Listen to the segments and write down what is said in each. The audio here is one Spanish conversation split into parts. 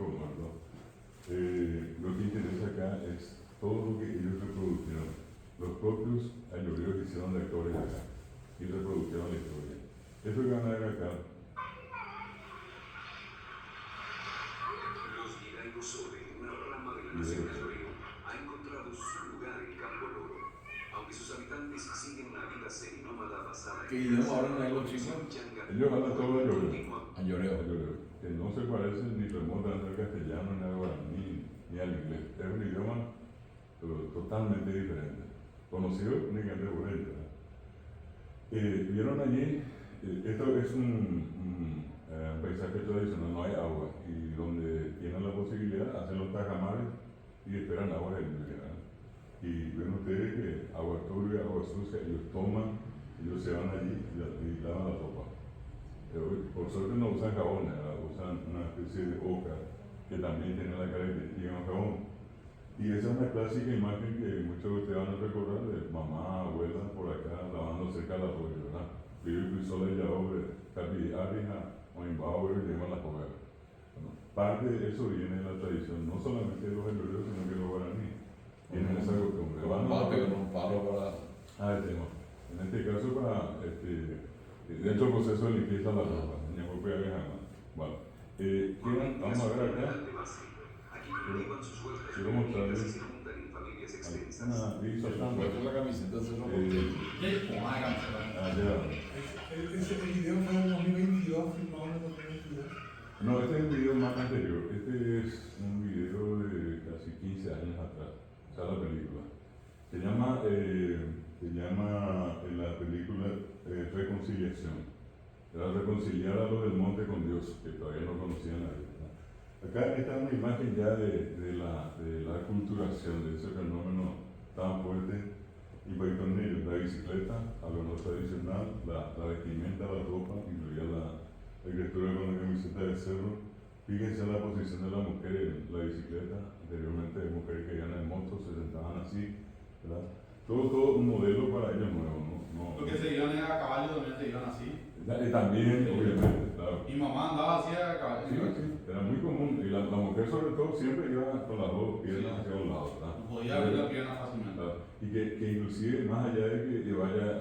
muertos. Lo que interesa acá es todo lo que ellos reprodujeron. Los propios ayoreos hicieron de actores acá y reprodujeron la historia. Eso que van a ver acá. Los Hidalgo Sode, una rama de la nación ayoreo, ha encontrado su lugar en Campo Loro. Aunque sus habitantes siguen una vida seminómada basada ¿Qué idioma hablan ahí los chicos? Ellos hablan todo ayoreo. Ayoreo. Que no se parece ni remotamente al castellano, ni al guaraní, ni al inglés. Es un idioma totalmente diferente, conocido únicamente por ellos. Vieron allí, esto es un paisaje tradicional, no hay agua, y donde tienen la posibilidad hacen los tajamares y esperan agua de lluvia. Y ven ustedes que agua turbia, agua sucia, ellos toman, ellos se van allí y lavan la sopa. Por suerte no usan jabón, usan una especie de oca que también tiene la característica de un jabón. Y esa es una clásica imagen que muchos de ustedes van a recordar de mamá, abuela por acá lavando cerca del arroyo, ¿verdad? Vive y solo ella obra, capi arija, o en bauer, llevan las hogares. Bueno, parte de eso viene de la tradición, no solamente de los ayoreos, sino que los guaraníes. Tienen esa costumbre. Un palo para. El tema. En este caso, dentro del proceso de limpieza de la ropa, bueno, vamos a ver acá. Quiero mostrarles una Por eso la camiseta se lo El video fue en 2022, filmado en 2022. No, este es un video más anterior. Este es un video de casi 15 años atrás. O sea, la película. Se llama en la película Reconciliación. Era reconciliar a los del monte con Dios, que todavía no conocían a Dios. Acá está una imagen ya de la culturación, de ese fenómeno tan fuerte y va con ellos. La bicicleta, algo no tradicional, la vestimenta, la ropa, incluía la escritura con la camiseta de cerro. Fíjense la posición de la mujer en la bicicleta. Anteriormente mujeres que iban en moto se sentaban así, ¿verdad? Todo un modelo para ellos nuevo, ¿no? Porque se iban a caballo, también se iban así. También, obviamente, claro. Mi mamá andaba así a caballo. Sí, era muy común. Y la mujer, sobre todo, siempre iba con las dos piernas hacia un lado, ¿verdad? No podía abrir la pierna fácilmente. Claro. Y que inclusive, más allá de que vaya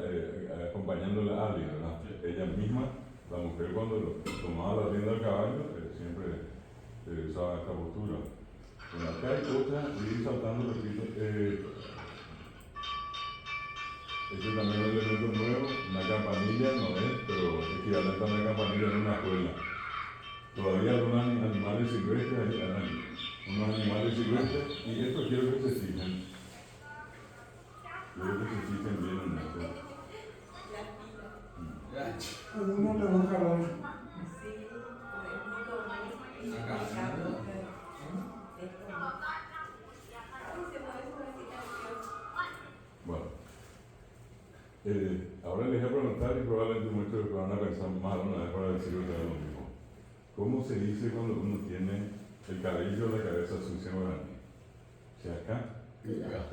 acompañándola a alguien, ¿verdad? Sí. Ella misma, la mujer, cuando tomaba la rienda del caballo, siempre usaba esta postura. Bueno, acá hay otra, voy a ir saltando, repito. Este también es un elemento nuevo, una campanilla, no es, pero equivalente a una campanilla en una escuela. Todavía algunos animales silvestres, unos animales silvestres, y esto quiero que se fijen. Quiero que se fijen bien en esto. Uno le busca a los. Bueno, ahora les voy a preguntar y probablemente muchos van a pensar más una vez para decir otra vez lo mismo. ¿Cómo se dice cuando uno tiene el cabello o la cabeza sucia o grande? ¿Se acá? ¿Se acá?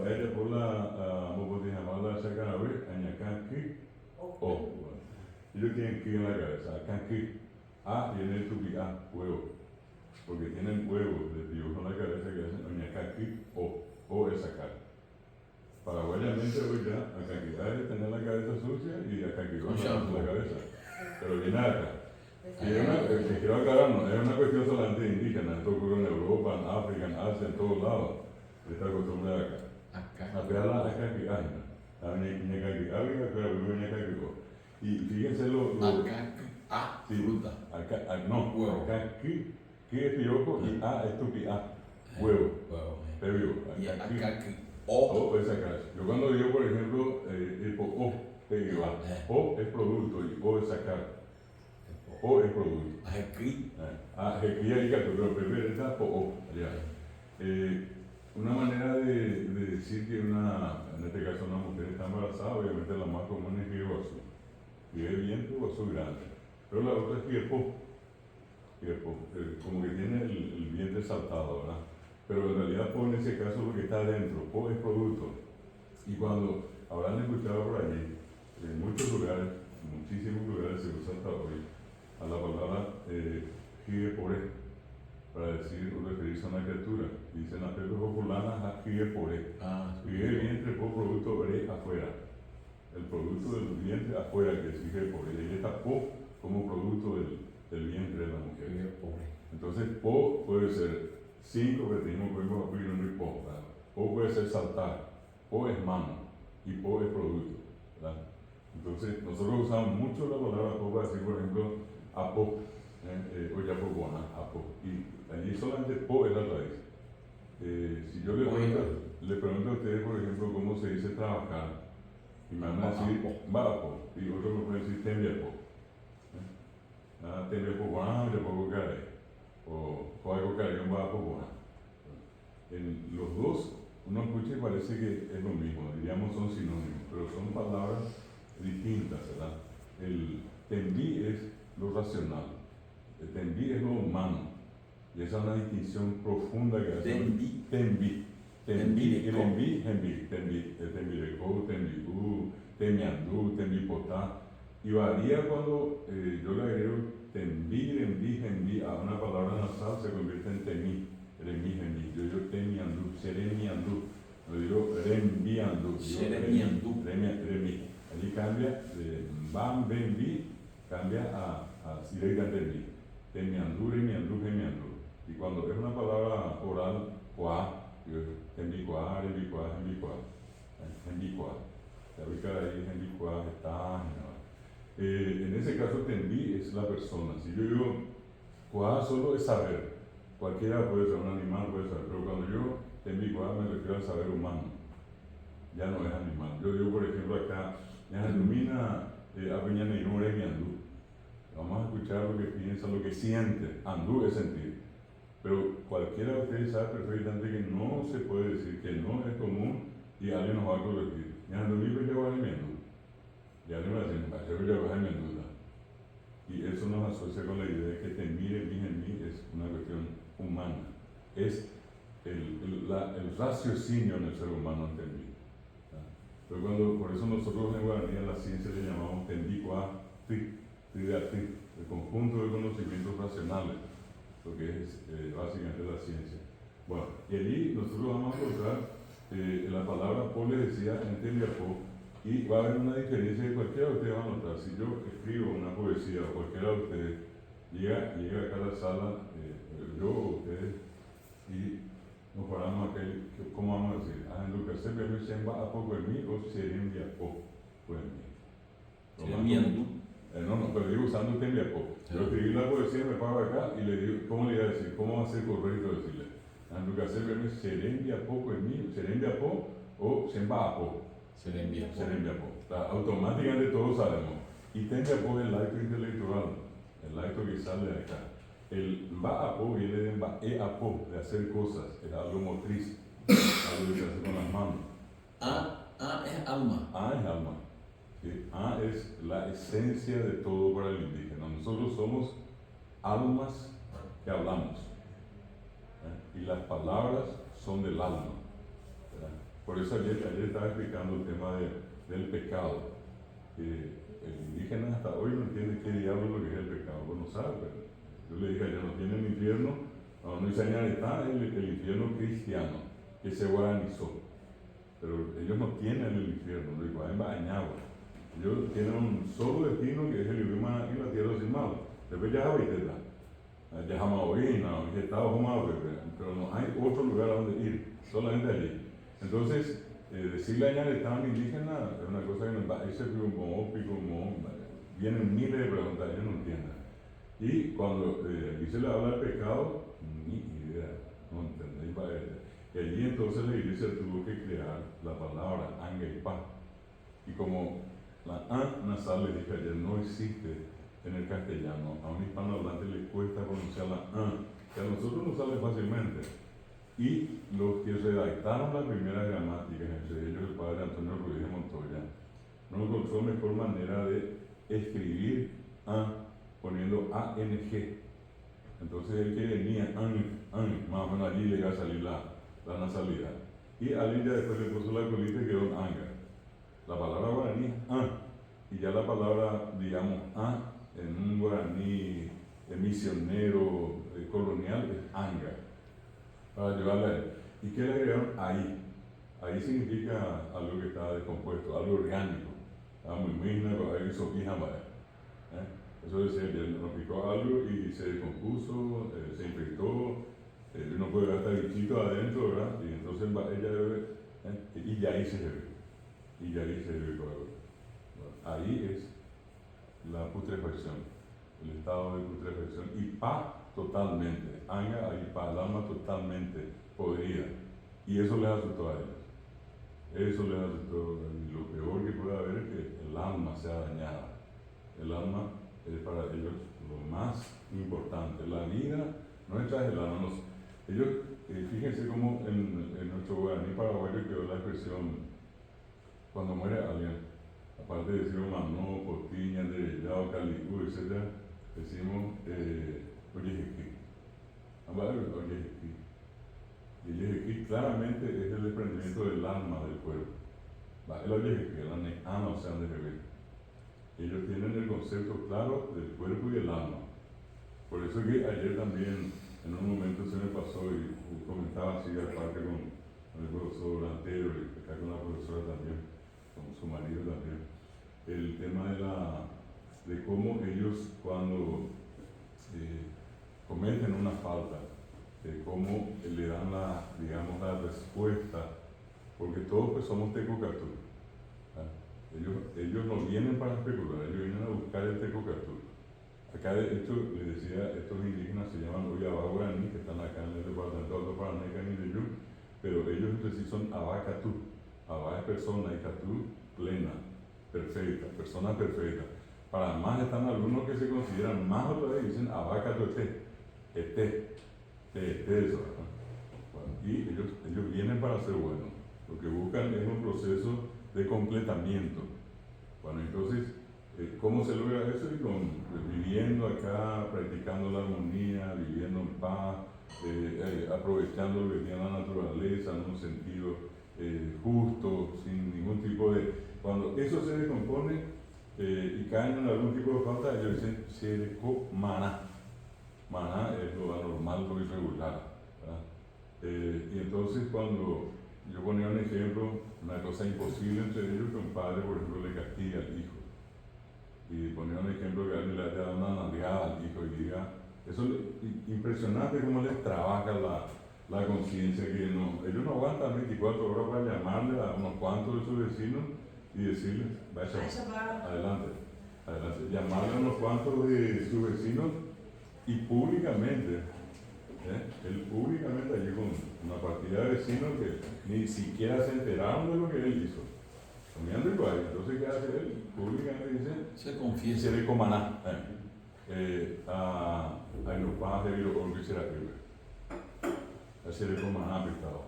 Ella por la mopo de llamada se acá a ver, acá aquí, o. Ellos tienen que en la cabeza, acá aquí. A tiene el tupi A, huevo. Porque tienen huevos de dibujo en la cabeza que hacen acá aquí, o es acá. Paraguayamente hoy ya, acá aquí hay que tener la cabeza sucia y acá aquí va la cabeza. Pero viene acá. Y que quiero aclarar, no es una cuestión solamente indígena, esto ocurre en Europa, en África, en Asia, en todos lados. Esta costumbre de acá. Apearla acá aquí, y fíjense fruta. Acá aquí, que es piojo y A es tupi A. Huevo. Te digo, acá aquí. O es acá. Yo cuando digo, por ejemplo, O, te digo, O es producto y O es sacar. O es producto. Aquí. Aquí hay que pero primero está O. Una manera de decir que en este caso una mujer está embarazada, obviamente la más común es Iguazú. Y es viento Iguazú grande. Pero la otra es Quiepo. Como que tiene el vientre saltado, ¿verdad? Pero en realidad Po en ese caso es lo que está adentro. Po es producto. Y cuando habrán escuchado por allí, en muchos lugares, muchísimos lugares se usa hasta hoy, a la palabra Dicen la pepe populana escribe por E. Ah, Escribe el vientre por producto E afuera. El producto del vientre afuera que se escribe por E. Y está po como producto del vientre de la mujer. qué pobre. Entonces, po puede ser 5, que tenemos que abrir un po. ¿Verdad? Po puede ser saltar. Po es mano. Y po es producto. ¿Verdad? Entonces, nosotros usamos mucho la palabra po para decir, por ejemplo, apo. O ya po buena, apo. Y allí solamente po es la raíz. Si yo le pregunto a ustedes, por ejemplo, cómo se dice trabajar, y me van a decir vapo, y otros me pueden decir tembiapo. Tembiapo buena, ya poco caray. O algo caray, un vapo buena. En los dos, uno escucha y parece que es lo mismo, diríamos son sinónimos, pero son palabras distintas, ¿verdad? El tembi es lo racional, el tembi es lo humano, y esa es una distinción profunda que hace. Tembi. Tembi. Tembi. El tembireco, tembiú, temiandú, tembipotá. Y varía cuando yo le agrego tembi, a una palabra nasal se convierte en temí, remí. Yo digo temiandú, seremiandú. Lo digo rembiandú. Seremiandú. Remi. Allí cambia de bam, ben, bi, cambia a directamente temiandú, remiandú, gemiandú. Y cuando es una palabra oral, cuá, tembicuá, rembicuá, gembicuá. Se ubica ahí, gembicuá, está. En ese caso, tembí es la persona. Si yo digo cuá, solo es saber. Cualquiera puede ser, un animal puede saber, pero cuando yo tembicuá me refiero al saber humano. Ya no es animal. Yo digo, por ejemplo, acá, ilumina apeñaneirú, remiandú. Vamos a escuchar lo que piensa, lo que siente. Andú es sentir. Pero cualquiera de ustedes sabe perfectamente que no se puede decir, que no es común y alguien nos va a corregir. Ya no vive ya va gemiendo. Ya no va a decir, ya va gemiendo. Y eso nos asocia con la idea de que te mire en mí es una cuestión humana. Es el raciocinio en el ser humano ante mí. Pero por eso nosotros en guaraní a la ciencia le llamamos tendicua ti, el conjunto de conocimientos racionales, lo que es básicamente la ciencia. Bueno, y allí nosotros vamos a encontrar la palabra po le decía en tembiapó, y va a haber una diferencia que cualquiera de ustedes va a notar. Si yo escribo una poesía o cualquiera de ustedes llega acá a la sala, yo o ustedes, y nos paramos acá, ¿cómo vamos a decir? En Lucas se me semba a poco en mí o serembiapó por en mí. Seremiandú. No, pero digo usando tembiapó. Yo escribí la poesía, me paro acá y le digo, ¿cómo le iba a decir? ¿Cómo va a ser correcto decirle? En Lucas se me serembiapó en mí, serembiapó o sembaapó. Serembiapó. Automáticamente todos sabemos. Y tembiapó es el acto intelectual, el acto que sale de acá. El baapo viene de baeapo, de hacer cosas, es algo motriz, algo que se hace con las manos. A es alma. A es alma. ¿Sí? A es la esencia de todo para el indígena. Nosotros somos almas que hablamos. Y las palabras son del alma. ¿Verdad? Por eso ayer estaba explicando el tema del pecado. El indígena hasta hoy no entiende qué diablo es lo que es el pecado. Bueno, sabe, pero yo le dije, ya no tiene el infierno, no dice está el infierno cristiano, que se guaranizó. Pero ellos no tienen el infierno, lo digo, en bañado. Ellos tienen un solo destino que es el idioma en la tierra sin mal. Después ya habita, ya jamás oí, no, ya estaba fumado, pero no hay otro lugar a donde ir, solamente allí. Entonces, decirle allá al Estado indígena es una cosa que nos va a irse como vienen miles de preguntas, ellos no entienden. Y cuando aquí se le habla del pecado, ni idea, no entendéis para ella. Y allí entonces la iglesia tuvo que crear la palabra angeipa. Y como la A nasal, le dije ayer, no existe en el castellano, a un hispanohablante le cuesta pronunciar la A, que a nosotros nos sale fácilmente. Y los que redactaron las primeras gramáticas, entre ellos el padre Antonio Ruiz de Montoya, no encontró mejor manera de escribir A poniendo ANG. Entonces el que venía más o menos allí le iba a salir la nasalidad. Y alguien ya después le puso la colita y quedó en anga. La palabra guaraní es y ya la palabra, digamos, en un guaraní misionero colonial es anga. para llevarla a él. ¿Y qué le agregaron? Ahí. Ahí significa algo que está descompuesto, algo orgánico. Muy ahí hizo pijama. Eso decía que él nos picó algo y se descompuso, se infectó, uno puede ver hasta bichitos adentro, ¿verdad? Y entonces ella bebe, y ya ahí se bebe. Y ya ahí se bebe con agua. Bueno, ahí es la putrefacción, el estado de putrefacción. Y pa totalmente, anga ahí pa, el alma totalmente podrida. Y eso les asustó a ellos. Eso les asustó. Y lo peor que puede haber es que el alma sea dañada. El alma es para ellos lo más importante. La vida nuestra es el alma. Ellos, fíjense cómo en nuestro guaraní paraguayo quedó la expresión cuando muere alguien, aparte de decir mano, postiña, derechado, calicú, etc., decimos oyejequí. Oyejequí. Y oyejequí claramente es el desprendimiento del alma del cuerpo. El oyejequí, el ana, o sea, de bebé. Ellos tienen el concepto claro del cuerpo y del alma. Por eso que ayer también, en un momento se me pasó y comentaba así aparte con el profesor Antero y acá con la profesora también, con su marido también, el tema de cómo ellos cuando cometen una falta, cómo le dan digamos, la respuesta, porque todos pues somos tecocatú. Ellos no vienen para especular, ellos vienen a buscar el tecocatú. Acá de hecho, les decía, estos indígenas se llaman Oyabá Guaraní, que están acá en el departamento de Alto Paraná y Canindeyú, pero ellos entre sí son Abacatú. Abá es persona y Catú plena, perfecta, persona perfecta. Para más están algunos que se consideran más otra vez y dicen Abacatú este, eso, ¿verdad? Bueno, y ellos vienen para ser buenos. Lo que buscan es un proceso de completamiento. Bueno, entonces, ¿cómo se logra eso? Y viviendo acá, practicando la armonía, viviendo en paz, aprovechando lo que tiene la naturaleza en un sentido justo, sin ningún tipo de... Cuando eso se descompone y caen en algún tipo de falta, ellos dicen sereco maná. Maná es lo anormal, lo irregular, ¿verdad? Y entonces cuando yo ponía un ejemplo, una cosa imposible entre ellos, que un padre, por ejemplo, le castiga al hijo. Y ponía un ejemplo que alguien le haya dado una nalgada al hijo y diga, eso es impresionante cómo les trabaja la conciencia, que ellos no aguantan 24 horas para llamarle a unos cuantos de sus vecinos y decirles, vaya, adelante, llamarle a unos cuantos de sus vecinos y públicamente, él públicamente allí con una partida de vecinos que ni siquiera se enteraron de lo que él hizo. Comiendo igual, entonces ¿qué hace él? Públicamente dice, se confiesa. Se le comaná. A los padres y los hombres será que se le comaná pecado.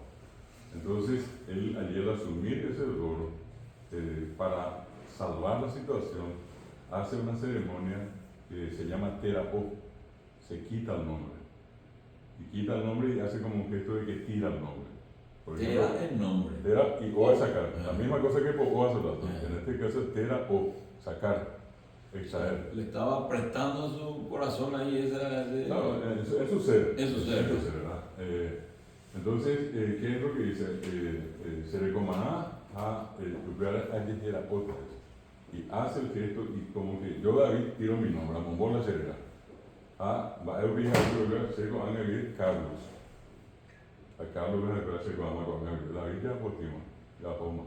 Entonces, él ayer al asumir ese dolor, para salvar la situación, hace una ceremonia que se llama terapó. Se quita el nombre. Y quita el nombre y hace como un gesto de que tira el nombre. Por ejemplo, Tera el nombre. Tera y o a sacar. La misma cosa que po o a sacar. En este caso es tera o sacar, extraer. Le estaba prestando su corazón ahí, ese era ese. Claro, es su ser. Es su ser. ¿Verdad? Entonces, ¿qué es lo que dice? Se le comaná a lugar a terapeutas. Y hace el gesto y como que yo David tiro mi nombre, a Mombola Cerera. Va a obligar a lugar seco a añadir Carlos. A Carlos le recuerda se con David ya postimos, ya forma.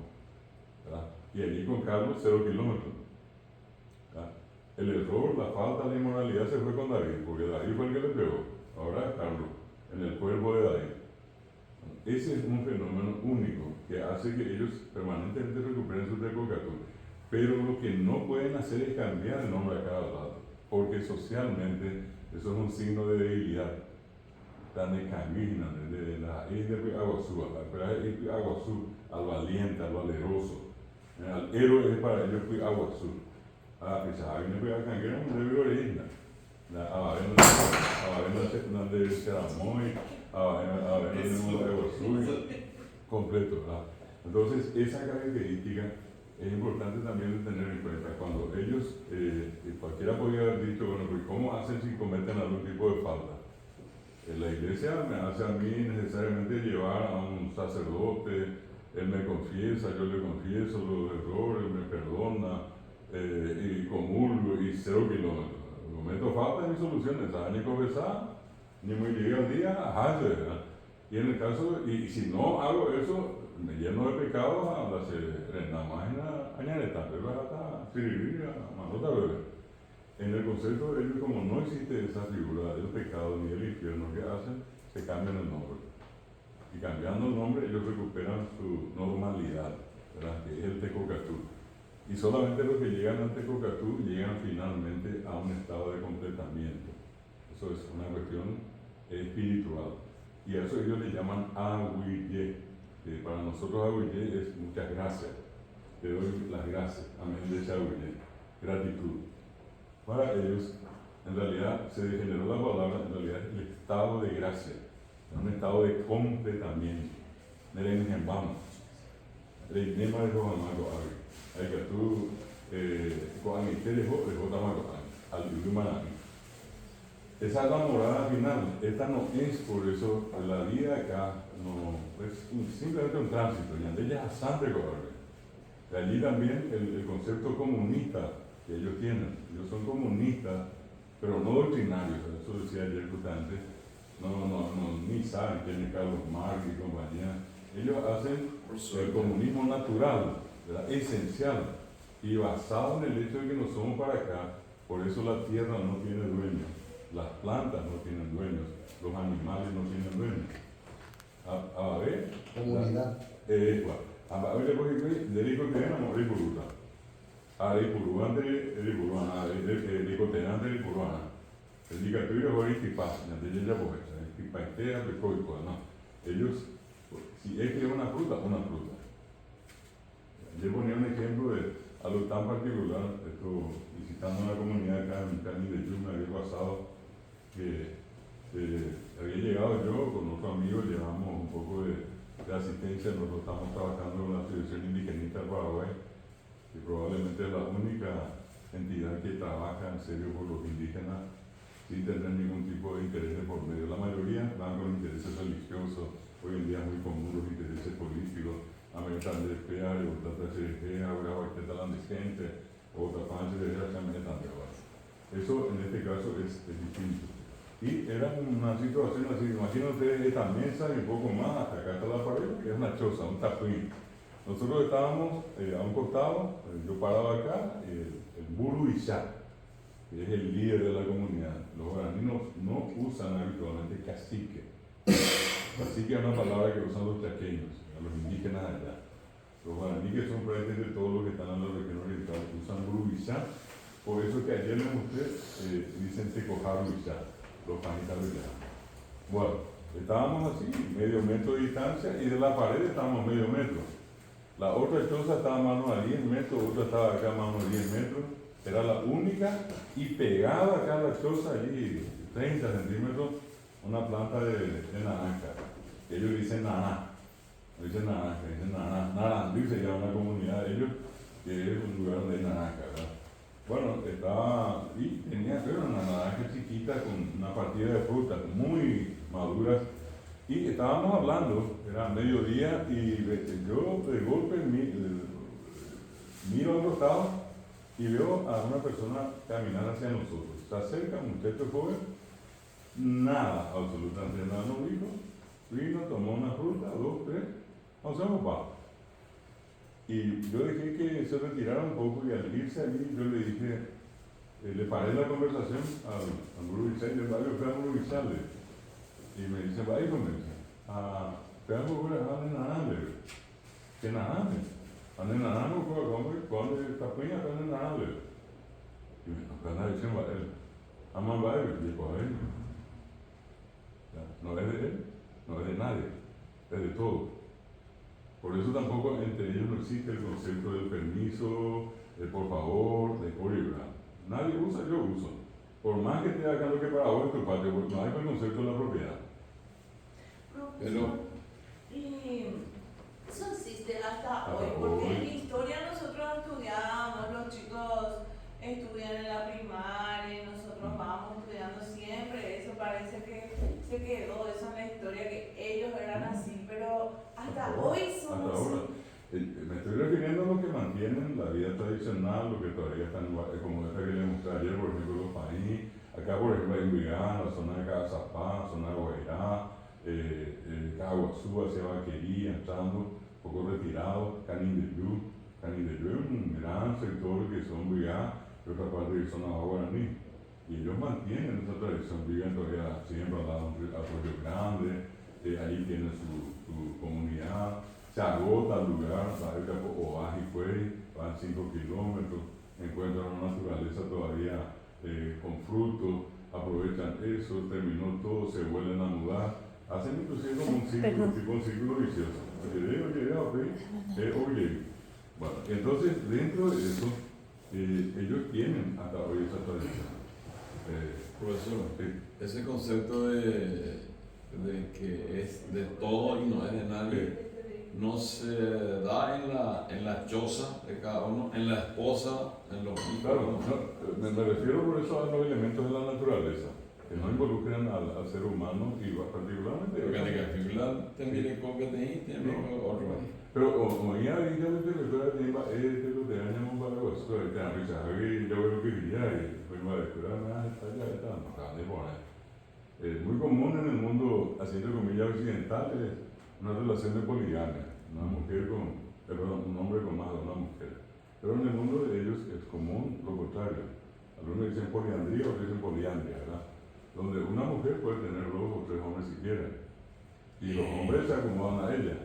Y allí con Carlos 0 kilómetros. El error, la falta de inmoralidad se fue con David, porque David fue el que le pegó. Ahora es Carlos, en el cuerpo de David. Ese es un fenómeno único que hace que ellos permanentemente recuperen su tecocatú. Pero lo que no pueden hacer es cambiar el nombre a cada rato, porque socialmente eso es un signo de debilidad. Tan de canguina, de la aguazú, al valiente, al valeroso. El héroe es para ellos fui aguazú. Pues a mí me pega canguera, no debe original. A ver, no debe ser amoy, a ver, no debe aguazú, completo, ¿verdad? Entonces, esa característica es importante también de tener en cuenta. Cuando ellos, cualquiera podría haber dicho, bueno, pues ¿cómo hacen si cometen algún tipo de falta? La iglesia me hace a mí necesariamente llevar a un sacerdote, él me confiesa, yo le confieso los errores, me perdona, y comulgo y 0 kilómetros. No meto falta en mis soluciones, ¿sabes? Ni confesar, ni me llegué al día, ajá, ¿verdad? Y en el caso, y si no hago eso, me lleno de pecados a la serena máquina, añadeta, ¿verdad? Sirviría, manota, ¿verdad? En el concepto de ellos, como no existe esa figura del pecado ni del infierno que hacen, se cambian el nombre. Y cambiando el nombre, ellos recuperan su normalidad, ¿verdad? Que es el Tecocatú. Y solamente los que llegan al Tecocatú llegan finalmente a un estado de completamiento. Eso es una cuestión espiritual. Y a eso ellos le llaman Aguille. Que para nosotros Aguille es muchas gracias. Te doy las gracias. Amén de ese Aguille. Gratitud. Para ellos, en realidad, se degeneró la palabra, en realidad es el estado de gracia, es un estado de completamiento. Miren, vamos, el tema de Juan Marco Ari, hay que tú, con Anite de J. Marco Ari, al Yurumana. Esa es la morada final, esta no es por eso, la vida acá no es simplemente un tránsito, y ande ya es Santa Cobarde. De allí también el concepto comunista que ellos tienen. Ellos son comunistas, pero no doctrinarios. Eso decía ayer justamente. Ni saben quién es Carlos Marx y compañía. Ellos hacen el comunismo natural, ¿verdad? Esencial, y basado en el hecho de que no somos para acá. Por eso la tierra no tiene dueños, las plantas no tienen dueños, los animales no tienen dueños. A ver, Comunidad. a ver, dedico que no morir por ruta. Aripuruan de Ripuruana, Ricotenan de Ripuruana. El dicaturio fue Istipas, de ella pues, Istipaistea de Coico, ¿no? Ellos, si es que es una fruta. Yo ponía un ejemplo de algo tan particular, esto, visitando una comunidad acá en Cani de Yuma, había pasado que había llegado yo con otro amigo, llevamos un poco de asistencia, nosotros estamos trabajando con la Asociación Indigenista del Paraguay, que probablemente es la única entidad que trabaja en serio por los indígenas sin tener ningún tipo de interés por medio. La mayoría van con intereses religiosos, hoy en día es muy común los intereses políticos, a meter de esperar, otra TCG, ahora está la gente, otra parte de la Eso en este caso es distinto. Y era una situación así, imaginen ustedes esta mesa y un poco más, hasta acá está la pared, que es una choza, un tapuín. Nosotros estábamos a un costado, yo parado acá, el Buru Isha, que es el líder de la comunidad. Los guaraníes no usan habitualmente cacique. Cacique es una palabra que usan los chaqueños, a los indígenas allá. Los guaraníes, que son prácticamente todos los que están en la región oriental, usan Buru Isha. Por eso que ayer les mostré, dicen Tecojaru Isha, los panitas de allá. Bueno, estábamos así, medio metro de distancia, y de la pared estábamos medio metro. La otra choza estaba más o menos a 10 metros, otra estaba acá más o menos 10 metros. Era la única, y pegada acá a la choza, allí 30 centímetros, una planta de naranja. Ellos dicen naná, no dicen naranja, dicen naná. Narandí se llama una comunidad de ellos, que es un lugar donde hay naranja, ¿verdad? Bueno, estaba, y tenía una naranja chiquita con una partida de frutas muy maduras. Y estábamos hablando, era mediodía, y yo de golpe miro al costado y veo a una persona caminar hacia nosotros. Se acerca un muchacho joven, nada, absolutamente nada nos dijo. Vino, tomó una fruta, 2, 3, nos hemos bajado. Y yo dejé que se retirara un poco, y al irse allí yo le dije, le paré la conversación al Burubizal, y le fue a Burubizal. Y me dice, vaya con él. Pero voy a dejar de nadar, ¿qué nadar? Ande nadando, cuando está peña, ande nadando. Y me dijo, ¿qué diciendo a él? Aman va a él, dijo a él. No es de él, no es de nadie, es de todo. Por eso tampoco entre ellos no existe el concepto del permiso, de por favor, de coreografía. Nadie usa, yo uso. Por más que te hagan lo que para vos es tu patio, porque no hay el concepto de la propiedad. Pero, y eso existe hasta hoy, porque en historia nosotros estudiamos, los chicos estudian en la primaria, nosotros vamos estudiando siempre, eso parece que se se quedó eso en la historia, que ellos eran así, pero hasta Hasta hoy ahora, son hasta así. ahora. Me estoy refiriendo a los que mantienen la vida tradicional, los que todavía están, como esta que le mostré ayer, por ejemplo, los país. Acá, por ejemplo, hay en Vigán, la zona de Cazapá, zona de Guairá, Caguazú, hacia Vaquería, entrando, un poco retirado, Canindeyú. Canindeyú es un gran sector que son Vigán, y otra parte que son Abajo Guaraní. Y ellos mantienen esa tradición, viven todavía siempre al lado de Arroyo Grande, ahí tienen su comunidad. Se agota el lugar, ¿sabes? O Ajicuey, van 5 kilómetros, encuentran una naturaleza todavía con frutos, aprovechan eso, terminó todo, se vuelven a mudar, hacen inclusive como un ciclo, tipo un ciclo vicioso. Oye. Bueno, entonces dentro de eso, ellos tienen hasta hoy esa tradición. Profesor, ese concepto de que es de todo y no es de nadie, no se da en la choza de cada uno, en la esposa, en los hijos. Claro, me refiero por eso a los elementos de la naturaleza, que no involucran al ser humano y particularmente... Porque de que también copia de otro. Pero como ya dije, te años para vos, te han dicho, yo veo que ya, y fue una lectura más allá, es muy común en el mundo, haciendo comillas occidentales, una relación de poligamia, una mujer un hombre con más de una mujer. Pero en el mundo de ellos es común lo contrario. Algunos dicen poliandría, otros dicen poliandria, ¿verdad? Donde una mujer puede tener 2 o 3 hombres si quiere. Y los hombres se acomodan a ella.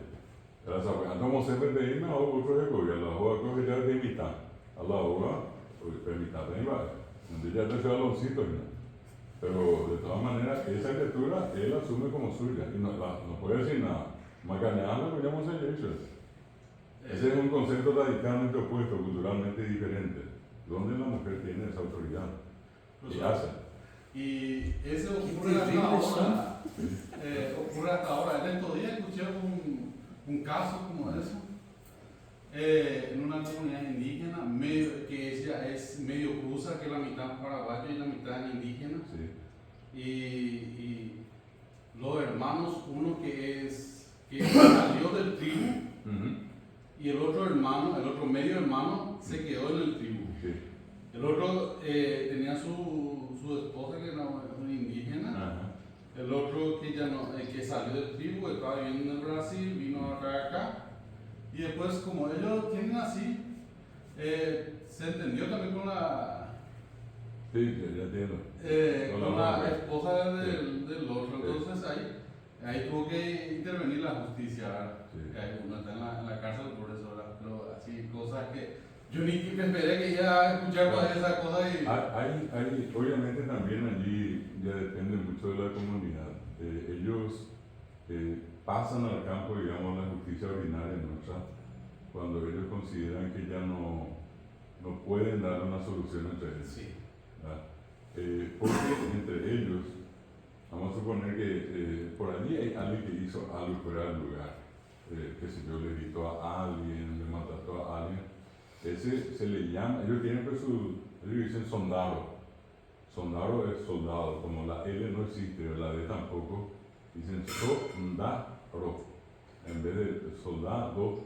Como sempre tem na outra recolha, a rua que já tem mitad. A la rua, mitad tem várias. Donde ya te saloncito, ¿no? Pero de todas maneras, esa criatura él asume como suya y no puede decir nada. Macaneando lo llamamos a Ese es un concepto radicalmente opuesto, culturalmente diferente, donde la mujer tiene esa autoridad y hace. Y eso ocurre hasta ahora. Ocurre hasta ahora. En estos días escuché un caso como eso en una comunidad indígena que ella es medio cruza, que la mitad paraguayo y la mitad indígena. Sí. Y los hermanos, uno que salió del tribu, y el otro medio hermano se quedó en el tribu. Sí. El otro tenía su esposa que era una indígena. Ajá. El otro que ya no, que salió del tribu, estaba viviendo en Brasil, vino acá. Y después, como ellos tienen así, se entendió también con la, Sí, ya entiendo. con la esposa del otro. Entonces ahí tuvo que intervenir la justicia, ¿verdad? Sí. Uno está en la cárcel por eso, ¿verdad? Pero así, cosas que yo ni me esperé que iba a escuchar todas esas cosas. Hay, obviamente también allí ya depende mucho de la comunidad. Ellos pasan al campo, digamos, la justicia ordinaria nuestra, cuando ellos consideran que ya no pueden dar una solución entre ellos. Sí. Porque entre ellos, vamos a suponer que por allí hay alguien que hizo algo fuera del lugar, que si yo le gritó a alguien, le maltrató a alguien, ese se le llama, ellos tienen pues ellos dicen sondaro. Sondaro es soldado, como la L no existe, la D tampoco, dicen sondaro. En vez de soldado,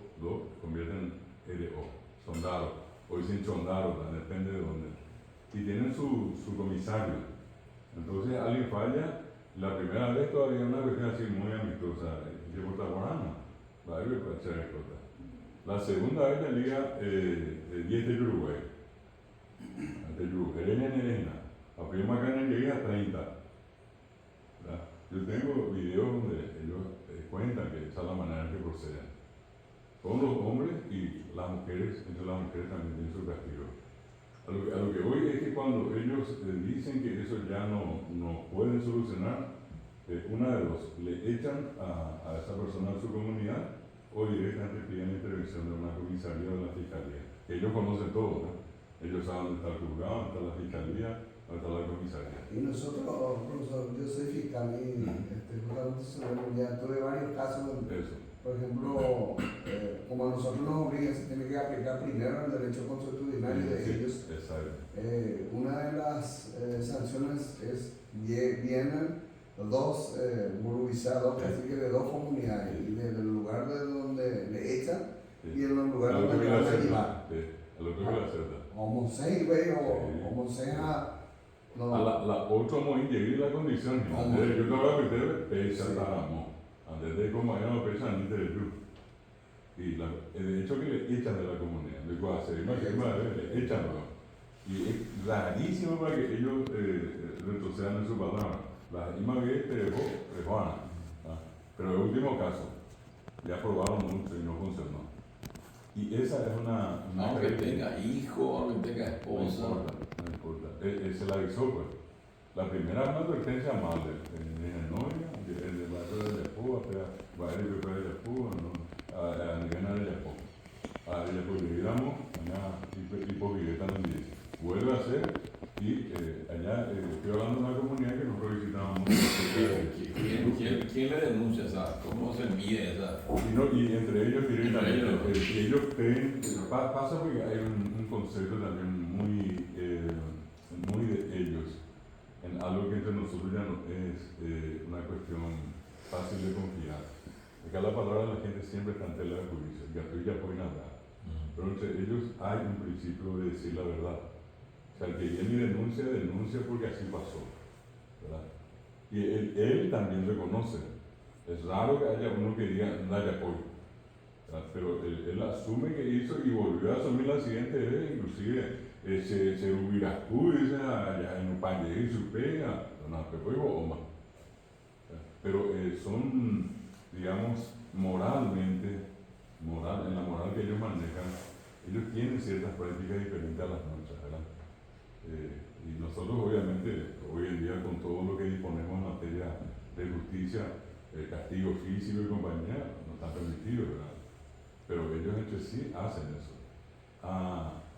convierten en RO, sondaro. O dicen chondaro, depende de dónde. Y tienen su comisario. Entonces alguien falla, la primera vez todavía una cuestión así muy amistosa, de Portaguarana, va a ir para echar el cota. La segunda vez la liga 10 de Uruguay. De Uruguay, la primera carne llegué a 30. ¿Verdad? Yo tengo videos donde ellos cuentan que esa es la manera en que proceden. Son los hombres y las mujeres, entre las mujeres también tienen su castigo. A lo que voy es que cuando ellos dicen que eso ya no pueden solucionar, una de dos, le echan a esa persona de su comunidad o directamente piden la intervención de una comisaría o de la fiscalía. Ellos conocen todo, ¿no? Ellos saben dónde está el juzgado, dónde está la fiscalía, dónde está la comisaría. Y nosotros, profesor, yo soy fiscal y justamente ya tuve varios casos donde, Eso. por ejemplo, como a nosotros nos obligan, se tiene que aplicar primero el derecho consuetudinario de Sí, ellos. exacto. Una de las sanciones es vienen dos morubizados, dos caciques de dos comunidades, y desde el lugar de donde le echan y en los A lugares lo que donde vi le la van a cerda. llevar. Sí, a lo que vi la cerda. O Montseny, güey, Sí. o Montseny a... No, A la otra muy llegué la condición, ¿Cómo? yo no voy a meter pesa Sí. taramo, antes de como ya no pesa ni de luz. Y de hecho que le echan de la comunidad, de Guase, le echan, ¿no? Y es rarísimo para que ellos retrocedan en su palabra. La misma vez te dejó Juana, pero el último caso, ya probaron mucho y no funcionó. Y esa es una Aunque tenga hijo, aunque tenga no esposa. importa, no importa. Se la avisó, pues. La primera es una advertencia amable. En novia, el barrio de Yapó, va a ir a Yapó, a nivel de Yapó. A Yapó vivíamos, allá, y por Vigueta en 10. Vuelve a ser, y allá estoy hablando de una comunidad que nosotros visitábamos. ¿Quién le denuncia esa? ¿Cómo se mide esa? Y entre ellos directamente, Entre ellos. si ellos creen, pasa porque hay un concepto también muy de ellos, en algo que entre nosotros ya no es una cuestión fácil de confiar. Acá la palabra de la gente siempre está en tela de juicio, ya pueden hablar, pero entre ellos hay un principio de decir la verdad. O sea, el que viene y denuncia porque así pasó, ¿verdad? Y él también reconoce. Es raro que haya uno que diga, no haya apoyo. Pero él asume que hizo y volvió a asumir la siguiente vez, inclusive se ubirascú, dice, allá en un pañe y su pega, no, pero son, digamos, moralmente, en la moral que ellos manejan, ellos tienen ciertas prácticas diferentes a las nuestras, ¿verdad? Y nosotros obviamente, hoy en día con todo lo que disponemos en materia de justicia, castigo físico y compañía, no está permitido, ¿verdad? Pero ellos entre sí hacen eso.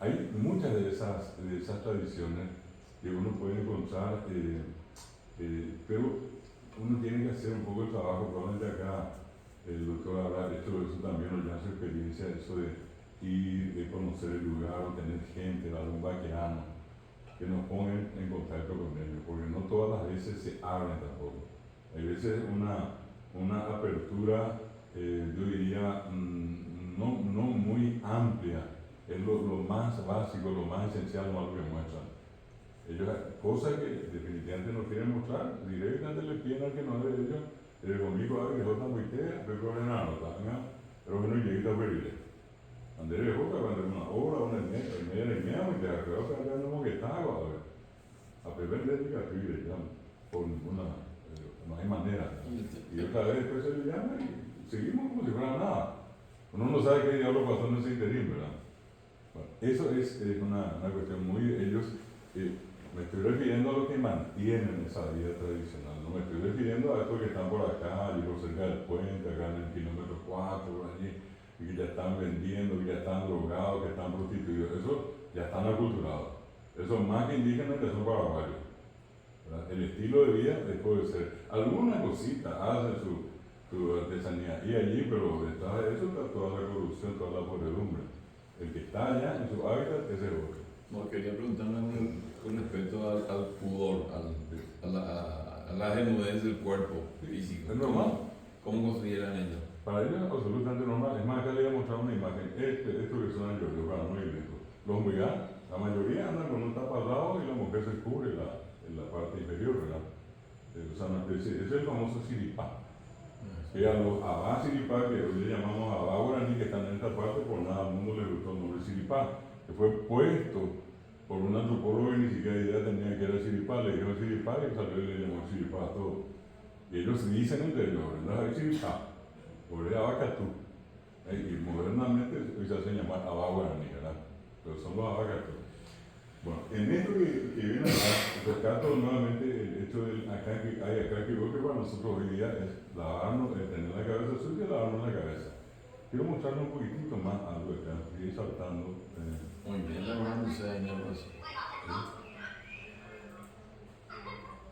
Hay muchas de esas tradiciones que uno puede encontrar, pero uno tiene que hacer un poco el trabajo. Probablemente acá el doctor habrá hecho eso también, o ya su experiencia, eso de ir, de conocer el lugar, o tener gente, algún vaqueano, que nos pongan en contacto con ellos, porque no todas las veces se abren tampoco. Hay veces una apertura, yo diría, no muy amplia, es lo más básico, lo más esencial, lo más que muestran. Ellos, cosas que definitivamente no quieren mostrar, directamente le piden al que no es de ellos, conmigo, que jota muy te, pero que no lleguita a pedirle. Andrés jota cuando una hora, una media de miedo, y te creo que acá no que está, a beber de ética, por ninguna, no hay manera. Y otra vez después se le llama y seguimos como si fuera nada. Uno no sabe qué diablo pasó en ese interín, ¿verdad? Bueno, eso es una cuestión muy... Ellos, me estoy refiriendo a los que mantienen esa vida tradicional, no me estoy refiriendo a estos que están por acá, digo, cerca del puente, acá en el kilómetro 4, por allí, y que ya están vendiendo, que ya están drogados, que están prostituidos. Eso ya están aculturados. Eso más que indígenas que son paraguayos. ¿Verdad? El estilo de vida puede ser. Alguna cosita hace su artesanía y allí, pero detrás de eso está toda la corrupción, toda la podredumbre. El que está allá en su hábitat es el otro. No, quería preguntarme con respecto al pudor, a la desnudez del cuerpo físico. ¿Es normal? ¿Cómo consideran ellos? Para ellos es absolutamente normal. Es más, acá le voy a mostrar una imagen. Esto que son ellos, para no ir lejos. Los muiganos, la mayoría andan con un tapa al lado y la mujer se cubre en la parte inferior, ¿verdad? O sea, una especie, ese es el famoso siripá. Que a los abá siripá, que hoy le llamamos abá guaraní, que están en esta parte, por nada al mundo le gustó el nombre siripá, que fue puesto por un antropólogo que ni siquiera idea tenía que era siripá, le dijeron siripá y salió y le llamó siripá a todo. Y ellos dicen entre ellos, ¿verdad? Siripá, por ahí abacatú. Y modernamente se hacen llamar abá guaraní, ¿verdad? Pero son los abacatú. Bueno, en esto que viene acá, rescato nuevamente el hecho de acá que veo que para nosotros hoy día es lavarnos, tener la cabeza sucia y lavarnos la cabeza. Quiero mostrarles un poquitito más algo acá, ir saltando. Muy bien, la verdad no sé, algo así.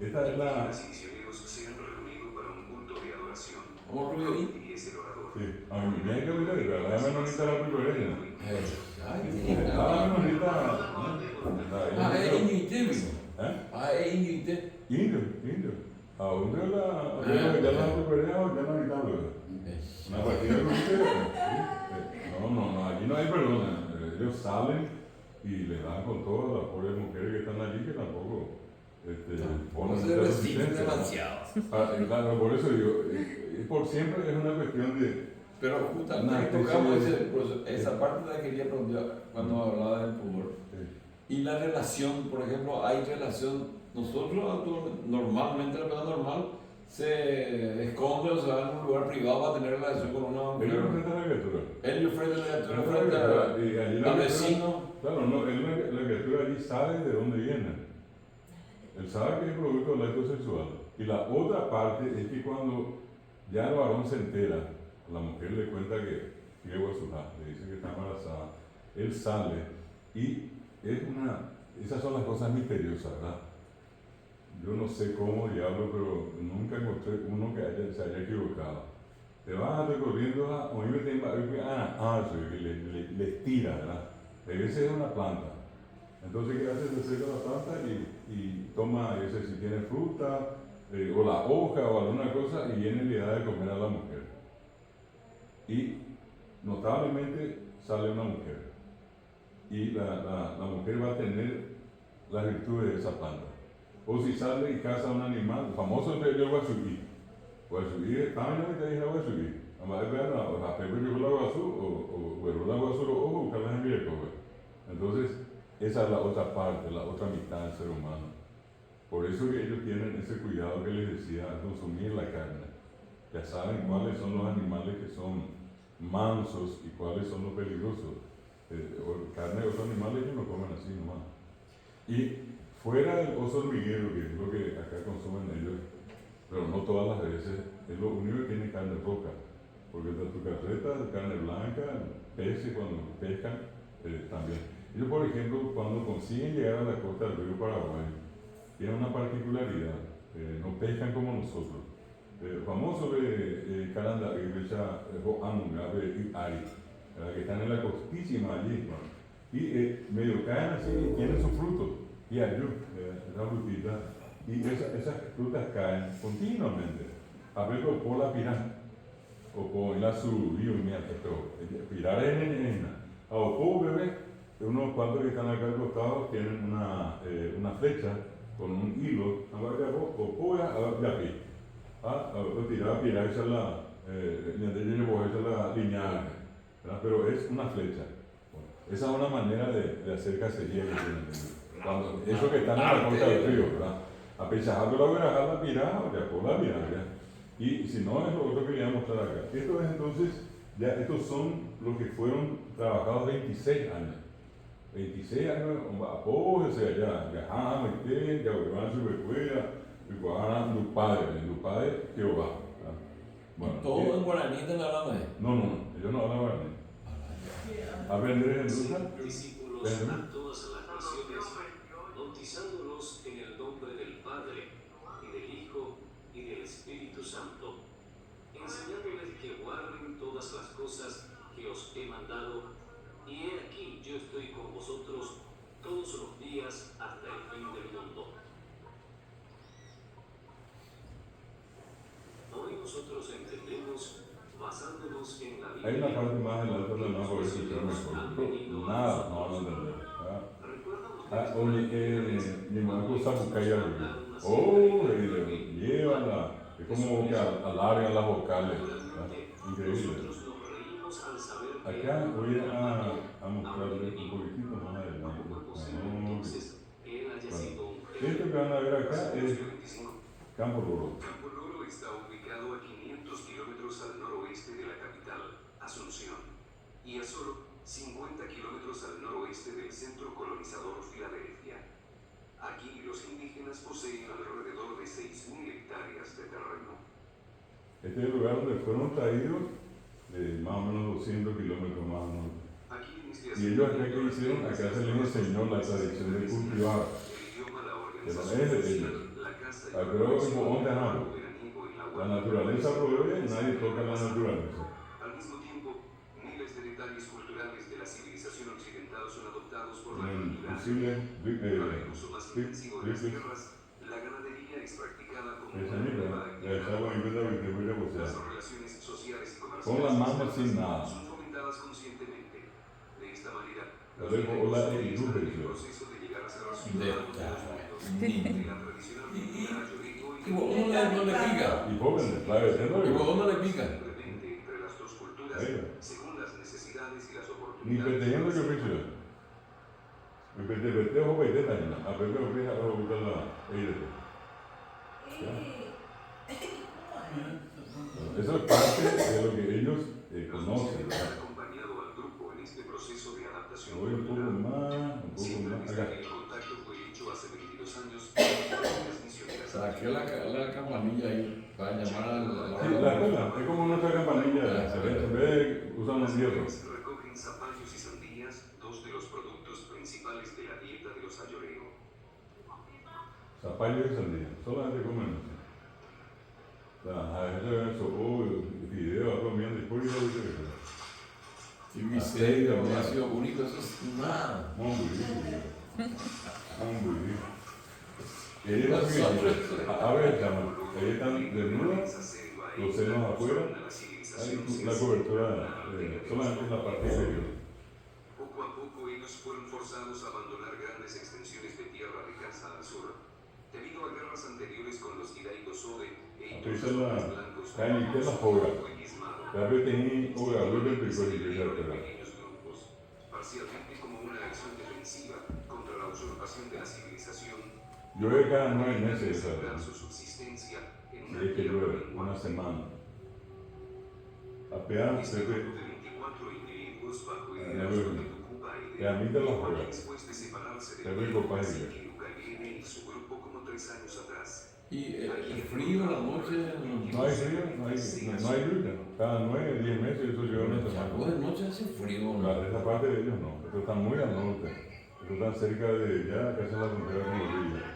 Esta es la... Las misioneros se han reunido para un culto de adoración. ¿Cómo ruido ahí? Y es el orador. Sí, a mí me hay que olvidar, pero la menonita la primereña. La menonita... Es inuité, amigo. ¿Eh? Es inuité. Indio. Aún de ya la autoridad ya no hay nada. Una partida de no, allí no hay perdón. Ellos salen y le dan con todas las pobres mujeres que están allí que tampoco No ponen se mucha resisten resistencia, ¿no? demasiado. Claro, por eso digo, por siempre es una cuestión de. Pero justamente tocamos esa parte la quería preguntar cuando hablaba del pudor. Y la relación, por ejemplo, hay relación, nosotros normalmente la persona normal se esconde o se va en un lugar privado para tener relación con una mujer. Ellos enfrentan a la criatura. Ellos frente a la criatura, frente al vecino. Claro, no, la criatura allí sabe de dónde viene. Él sabe que es producto del acto sexual. Y la otra parte es que cuando ya el varón se entera, la mujer le cuenta que tiene huesuda, le dice que está embarazada, él sale y esas son las cosas misteriosas, ¿verdad? Yo no sé cómo diablo, pero nunca encontré uno que se haya equivocado. Te vas recorriendo a le tira, ¿verdad? A veces es una planta. Entonces, ¿qué hace? Se seca la planta y toma, si tiene fruta, o la hoja o alguna cosa, y viene y le da de comer a la mujer. Y notablemente sale una mujer. Y la mujer va a tener las virtudes de esa planta. O si sale y caza un animal, famoso entre ellos el guasubí. Guasubí es tamaño que dice guasubí. Además de ver la pepe que la guasú o la guasú o buscar las envías. Entonces, esa es la otra parte, la otra mitad del ser humano. Por eso que ellos tienen ese cuidado que les decía al consumir la carne. Ya saben cuáles son los animales que son mansos y cuáles son los peligrosos. Carne de otros animales ellos no comen así nomás. Y fuera del oso hormiguero, que es lo que acá consumen ellos, pero no todas las veces, es lo único que tiene carne roja. Porque de tu carreta, carne blanca, peces cuando pescan, también. Ellos, por ejemplo, cuando consiguen llegar a la costa del río Paraguay, tienen una particularidad, no pescan como nosotros. Famoso de Caranda, que están en la costísima allí, y medio caen así y tienen sus frutos, y ayú, esa frutita, y esas frutas caen continuamente. A ver, por la pirán, o por la surubí, pirar en o bebé, unos cuantos que están acá al costado tienen una flecha con un hilo, pirar esa la lineal, pero es una flecha. Esa es una manera de hacer cacería que tienen. Cuando eso que están en la costa del río, ¿verdad? A pesar de la pirada, por la pirada. Y si no, es lo otro que le voy a mostrar acá. Esto es entonces, ya estos son los que fueron trabajados 26 años. 26 años, apógese allá, ya van su escuela, y van tu padre Jehová. Bueno, todo en guaraní te hablando de. No, ellos no hablan guaraní. Aprender en rusa. Discípulos a todas las naciones, bautizándolos en el nombre del Padre, y del Hijo, y del Espíritu Santo, enseñándoles que guarden todas las cosas que os he mandado, y he aquí yo estoy con vosotros todos los días hasta el fin del mundo. Hoy nosotros entendemos, basándonos en la Biblia. Hay una parte más en la otra, no voy a escuchar mejor. Nada, no van a entender. Mi mamá sapucaya, llévala. Es como que alargan las vocales. Increíble. Acá voy a mostrarles un poquitito más adelante. Bueno, esto que van a ver acá es Campo Loro. Campo Loro está ubicado a 500 kilómetros al noroeste de la capital, Asunción, y a solo 50 kilómetros al noroeste del centro colonizador Filadelfia. Aquí los indígenas poseen alrededor de 6.000 hectáreas de terreno. Este es el lugar donde fueron traídos más o menos 200 kilómetros más al norte. Y ellos acá que hicieron, acá se les enseñó la tradición de cultivar, que no es de ellos. Pero como la naturaleza provee, nadie toca la naturaleza. Al mismo tiempo, miles de detalles culturales de la civilización occidental son adoptados por la cultura. Para el uso más intensivo de las tierras, la ganadería es practicada como Esa mira, esa agua en vez de que te voy a Las bocear. relaciones sociales y Con comerciales la mano sin nada. son fomentadas conscientemente. De esta manera, los Luego, hola, griegos y están en el dulce. proceso de llegar a ser los De ciudadanos de los mundos. De la tradicional cultura griego Y vos no le pica. Y jóvenes, la de Y vos no le pica. simplemente entre las dos culturas, Ahí. según las necesidades y las Ni oportunidades. peteñando yo pienso. Mi pete o pete también. A ver, me voy a buscar la eire. Eso es parte de lo que ellos conocen. ¿Verdad? Acompañado al grupo en este proceso de adaptación Voy un poco cultural. más, Siempre acá. desde que el contacto fue hecho hace 22 años con las misioneras. Saqué la campanilla ahí para llamar a Sí, la escuela es como nuestra campanilla. En vez de usar un hierro. Recogen zapallos y sandías, dos de los productos principales de la dieta de los ayoreo. Zapallo y sandía. Solamente comen eso. A veces sopo, fideo, comiendo y pollo y todo eso. Sí, mi serio, me ha sido bonito, eso es nada. Muy bien. Ellos a ver, chamo, ellos están desnudas, los senos afuera, hay la cobertura solamente en la parte exterior. Poco a poco ellos fueron forzados a abandonar grandes extensiones de tierra ricas al sur. Debido a guerras anteriores con los Hidaitos Ode e Aquí está la blancos, calle que es la joga. fue diezmado. La vez tenía hogar, lo que empezó a En vivir la pequeños grupos, parcialmente como una acción defensiva contra la usurpación de la civilización. Llueve cada 9 meses, Asegurar ¿sabes? su subsistencia en Si una es que tierra llueve, menguante. una semana. Apenas, Este grupo de 24 individuos bajo el liderazgo de Tucuba y de a mí te la juega. después de separarse Te de rico, padre. Cacique Ucayene y su grupo como 3 años atrás. Y el frío, la noche, No hay frío, no hay lluvia. Cada 9, 10 meses eso llueve una Chaco, semana. de noche hace frío, ¿no? Claro, esa parte de ellos no. Esto está muy al norte. Esto está cerca de ya, casi en la frontera con Bolivia.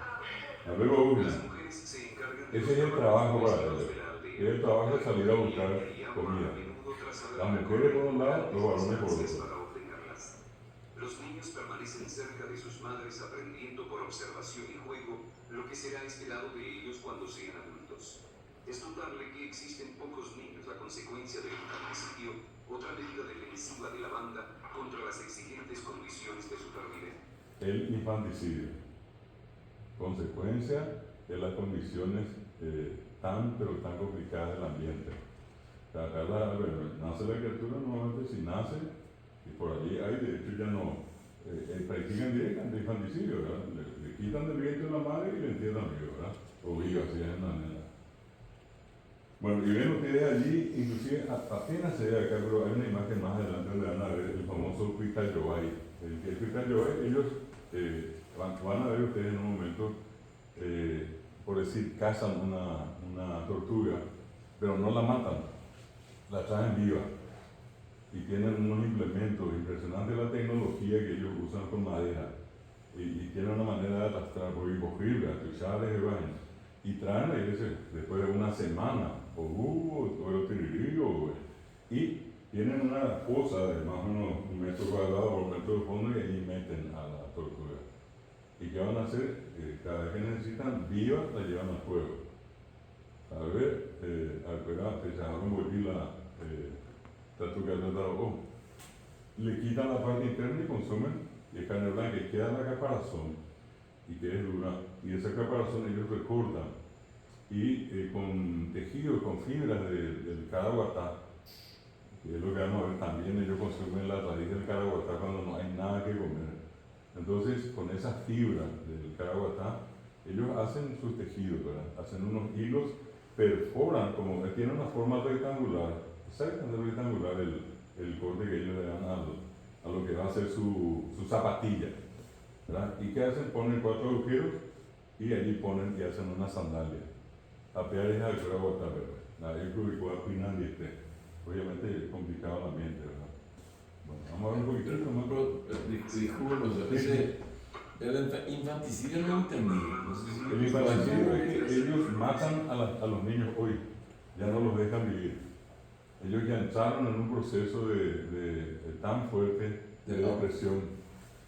Luego, una. Las mujeres se encargan de Ese es el trabajo para ellos. Es el trabajo de salir a buscar comida. Las mujeres por un lado, los varones por otro. para obtenerlas. Los niños permanecen cerca de sus madres aprendiendo por observación y juego lo que será esperado de ellos cuando sean adultos. Es notable que existen pocos niños a consecuencia del infanticidio, otra medida defensiva de la banda contra las exigentes condiciones de supervivencia. El infanticidio. Consecuencia de las condiciones tan complicadas del ambiente. Acá nace la criatura normalmente si nace, y por allí hay, de hecho ya no, practican directamente infanticidio, ¿verdad? Le quitan del vientre a la madre y le entierran vivo, ¿verdad? O viva, así es una nena. Bueno, y ven ustedes allí, inclusive apenas se ve acá, pero hay una imagen más adelante donde van a ver el famoso Pitayobay. El Pitayobay, ellos van a ver ustedes en un momento, por decir, cazan una tortuga, pero no la matan, la traen viva. Y tienen unos implementos impresionantes de la tecnología que ellos usan con madera. Y tienen una manera de arrastrar por imposible, atuchales y vainas. Y traen a veces, después de una semana, o el tirirío, y tienen una fosa de más o menos 1 metro cuadrado por 1 metro de fondo y ahí meten a la tortuga. ¿Y qué van a hacer? Cada vez que necesitan viva, la llevan al fuego. A ver, se van a convertir la tortuga de dragón. Le quitan la parte interna y consumen, y es carne blanca, y queda la caparazón, y que es dura, y esa caparazón ellos recortan, y con tejidos, con fibras del caraguatá, que es lo que vamos a ver también, ellos consumen la raíz del caraguatá cuando no hay nada que comer. Entonces, con esas fibras del caraguatá, ellos hacen sus tejidos, ¿verdad? Hacen unos hilos, perforan, como tiene una forma rectangular, exactamente rectangular el corte que ellos le dan a lo que va a ser su zapatilla, ¿verdad? ¿Y qué hacen? Ponen 4 agujeros y allí ponen y hacen una sandalia. Apear es al caraguatá, ¿verdad? Nadie publicó a Pinan y obviamente es complicado el ambiente, ¿verdad? Bueno, vamos a ver un poquitito más. Disculpe, profesor, el infanticidio no entendí. No sé si El infanticidio es que ellos matan a los niños hoy, ya no los dejan vivir. Ellos ya entraron en un proceso de tan fuerte de depresión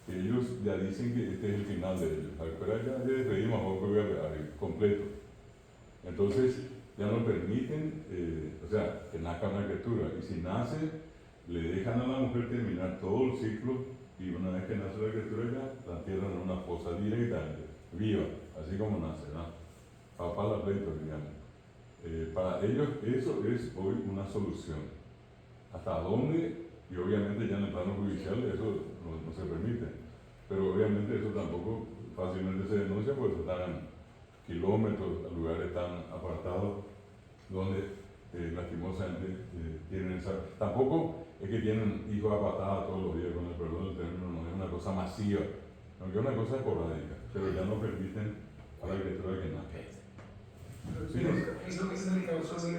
que ellos ya dicen que este es el final de ellos. Pero ya despedimos a poco completo. Entonces ya no permiten, o sea, que nazca una criatura. Y si nace, le dejan a la mujer terminar todo el ciclo y una vez que nace la criatura ya la entierran en una fosa directamente, viva, así como nace, ¿no? Papá la pleito, digamos. Para ellos eso es hoy una solución. ¿Hasta dónde? Y obviamente ya en el plano judicial eso no se permite. Pero obviamente eso tampoco fácilmente se denuncia porque están kilómetros a lugares tan apartados donde lastimosamente tienen esa... Tampoco es que tienen hijos a patadas todos los días, con el perdón del término, no es una cosa masiva, aunque es una cosa esporádica, pero ya no permiten a la criatura que nazca. Sí, Eso es en el caso de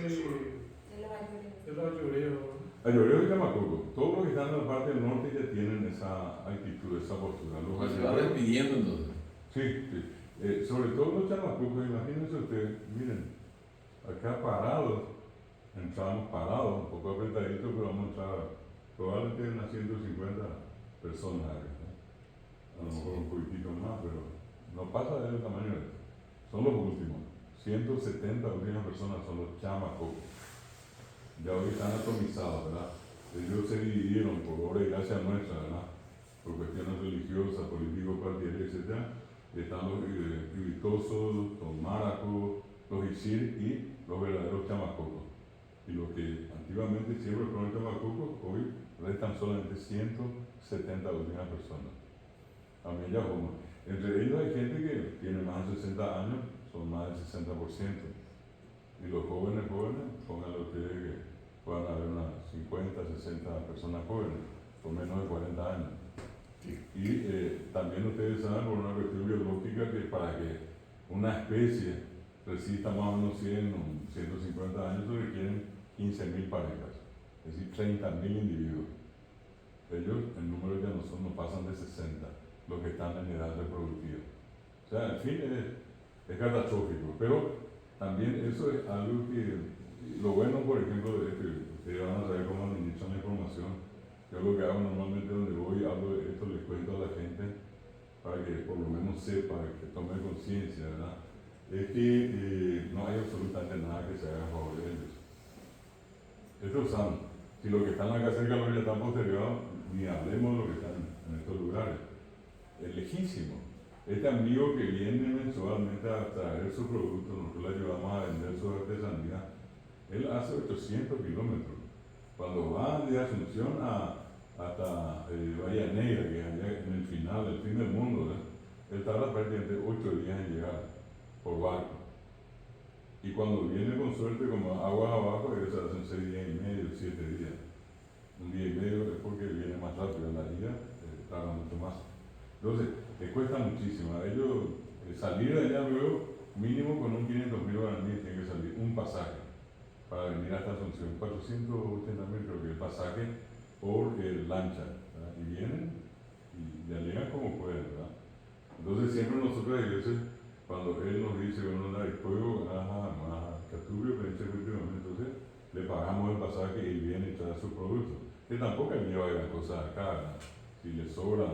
los ayoreos. Ayoreo y Camacoco, todos los que están en la parte del norte ya tienen esa actitud, esa postura. Los Se va ayoreos- despidiendo entonces. Sí. Sobre todo los chamacucos, imagínense ustedes, miren, acá parados, entramos parados, un poco apretaditos, pero vamos a entrar, probablemente unas 150 personas acá, ¿no? A lo mejor un poquitito más, pero no pasa del tamaño de esto. Son los últimos, 170 últimas personas son los chamacocos. Ya hoy están atomizados, ¿verdad? Ellos se dividieron por obra y gracia nuestra, ¿verdad? Por cuestiones religiosas, políticos, partidarios, etc. Están los exitosos, los maracos, los isir y los verdaderos chamacocos. Y los que antiguamente siempre fueron chamacocos, hoy restan solamente 170 últimas personas. A mí ya como. Entre ellos hay gente que tiene más de 60 años, son más del 60%. Y los jóvenes, pónganle ustedes que puedan haber unas 50, 60 personas jóvenes, con menos de 40 años. Y también ustedes saben por una cuestión biológica que para que una especie resista más o menos 100 o 150 años se requieren 15.000 parejas, es decir, 30.000 individuos. Ellos, el número ya no pasan de 60, los que están en edad reproductiva. O sea, en fin, es catastrófico, pero también eso es algo que, lo bueno por ejemplo de esto, ustedes van a saber cómo administran la información. Yo lo que hago normalmente donde voy, hablo de esto, les cuento a la gente para que por lo menos sepa, que tome conciencia, ¿verdad? Es que no hay absolutamente nada que se haga a favor de ellos. Estos son, si los que están acá cerca los que ya están postergados, ni hablemos de los que están en estos lugares. Es lejísimo. Este amigo que viene mensualmente a traer su producto, nosotros le ayudamos a vender su artesanía, él hace 800 kilómetros. Cuando va de Asunción hasta Bahía Negra, que es allá en el final, el fin del mundo, él tarda prácticamente 8 días en llegar por barco. Y cuando viene con suerte, como aguas abajo, ellos hacen 6 días y medio, 7 días. Un día y medio es porque viene más rápido, la ida tarda mucho más. Entonces, les cuesta muchísimo. A ellos salir de allá luego, mínimo con un 500.000 guaraníes tiene que salir, un pasaje para venir hasta Asunción. 480.000 creo que el pasaje por lancha, ¿verdad? Y vienen y ya llegan como pueden, ¿verdad? Entonces siempre nosotros a veces, cuando él nos dice, bueno, el juego, Catubio, entonces le pagamos el pasaje y viene y trae su producto. Que tampoco él lleva las cosas acá, ¿verdad? Si le sobra,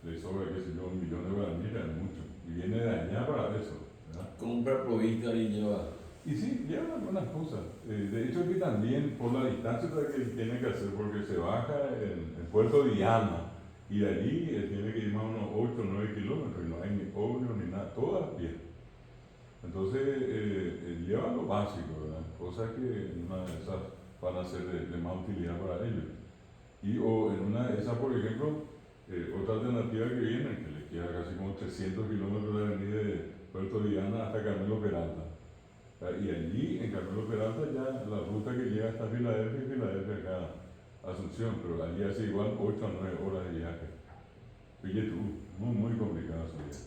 qué sé yo, 1 millón de guaraníes, es mucho. Y viene de allá para eso, ¿verdad? Compra provista y lleva. Y sí, lleva algunas cosas. De hecho, que también por la distancia que él tiene que hacer, porque se baja en Puerto Diana y de allí él tiene que ir más o menos 8 o 9 kilómetros y no hay ni ómnibus ni nada, todo a pie. Entonces, lleva lo básico, ¿verdad? Cosas que en una de esas van a ser de más utilidad para ellos. Y o en una de esas, por ejemplo, otra alternativa que viene, que le queda casi como 300 kilómetros de avenida de Puerto Diana hasta Carmelo Peralta. Y allí, en Carmelo Peralta, ya la ruta que llega hasta Filadelfia y Filadelfia acá a Asunción, pero allí hace igual 8 a 9 horas de viaje. Fíjate tú, muy complicado su vida.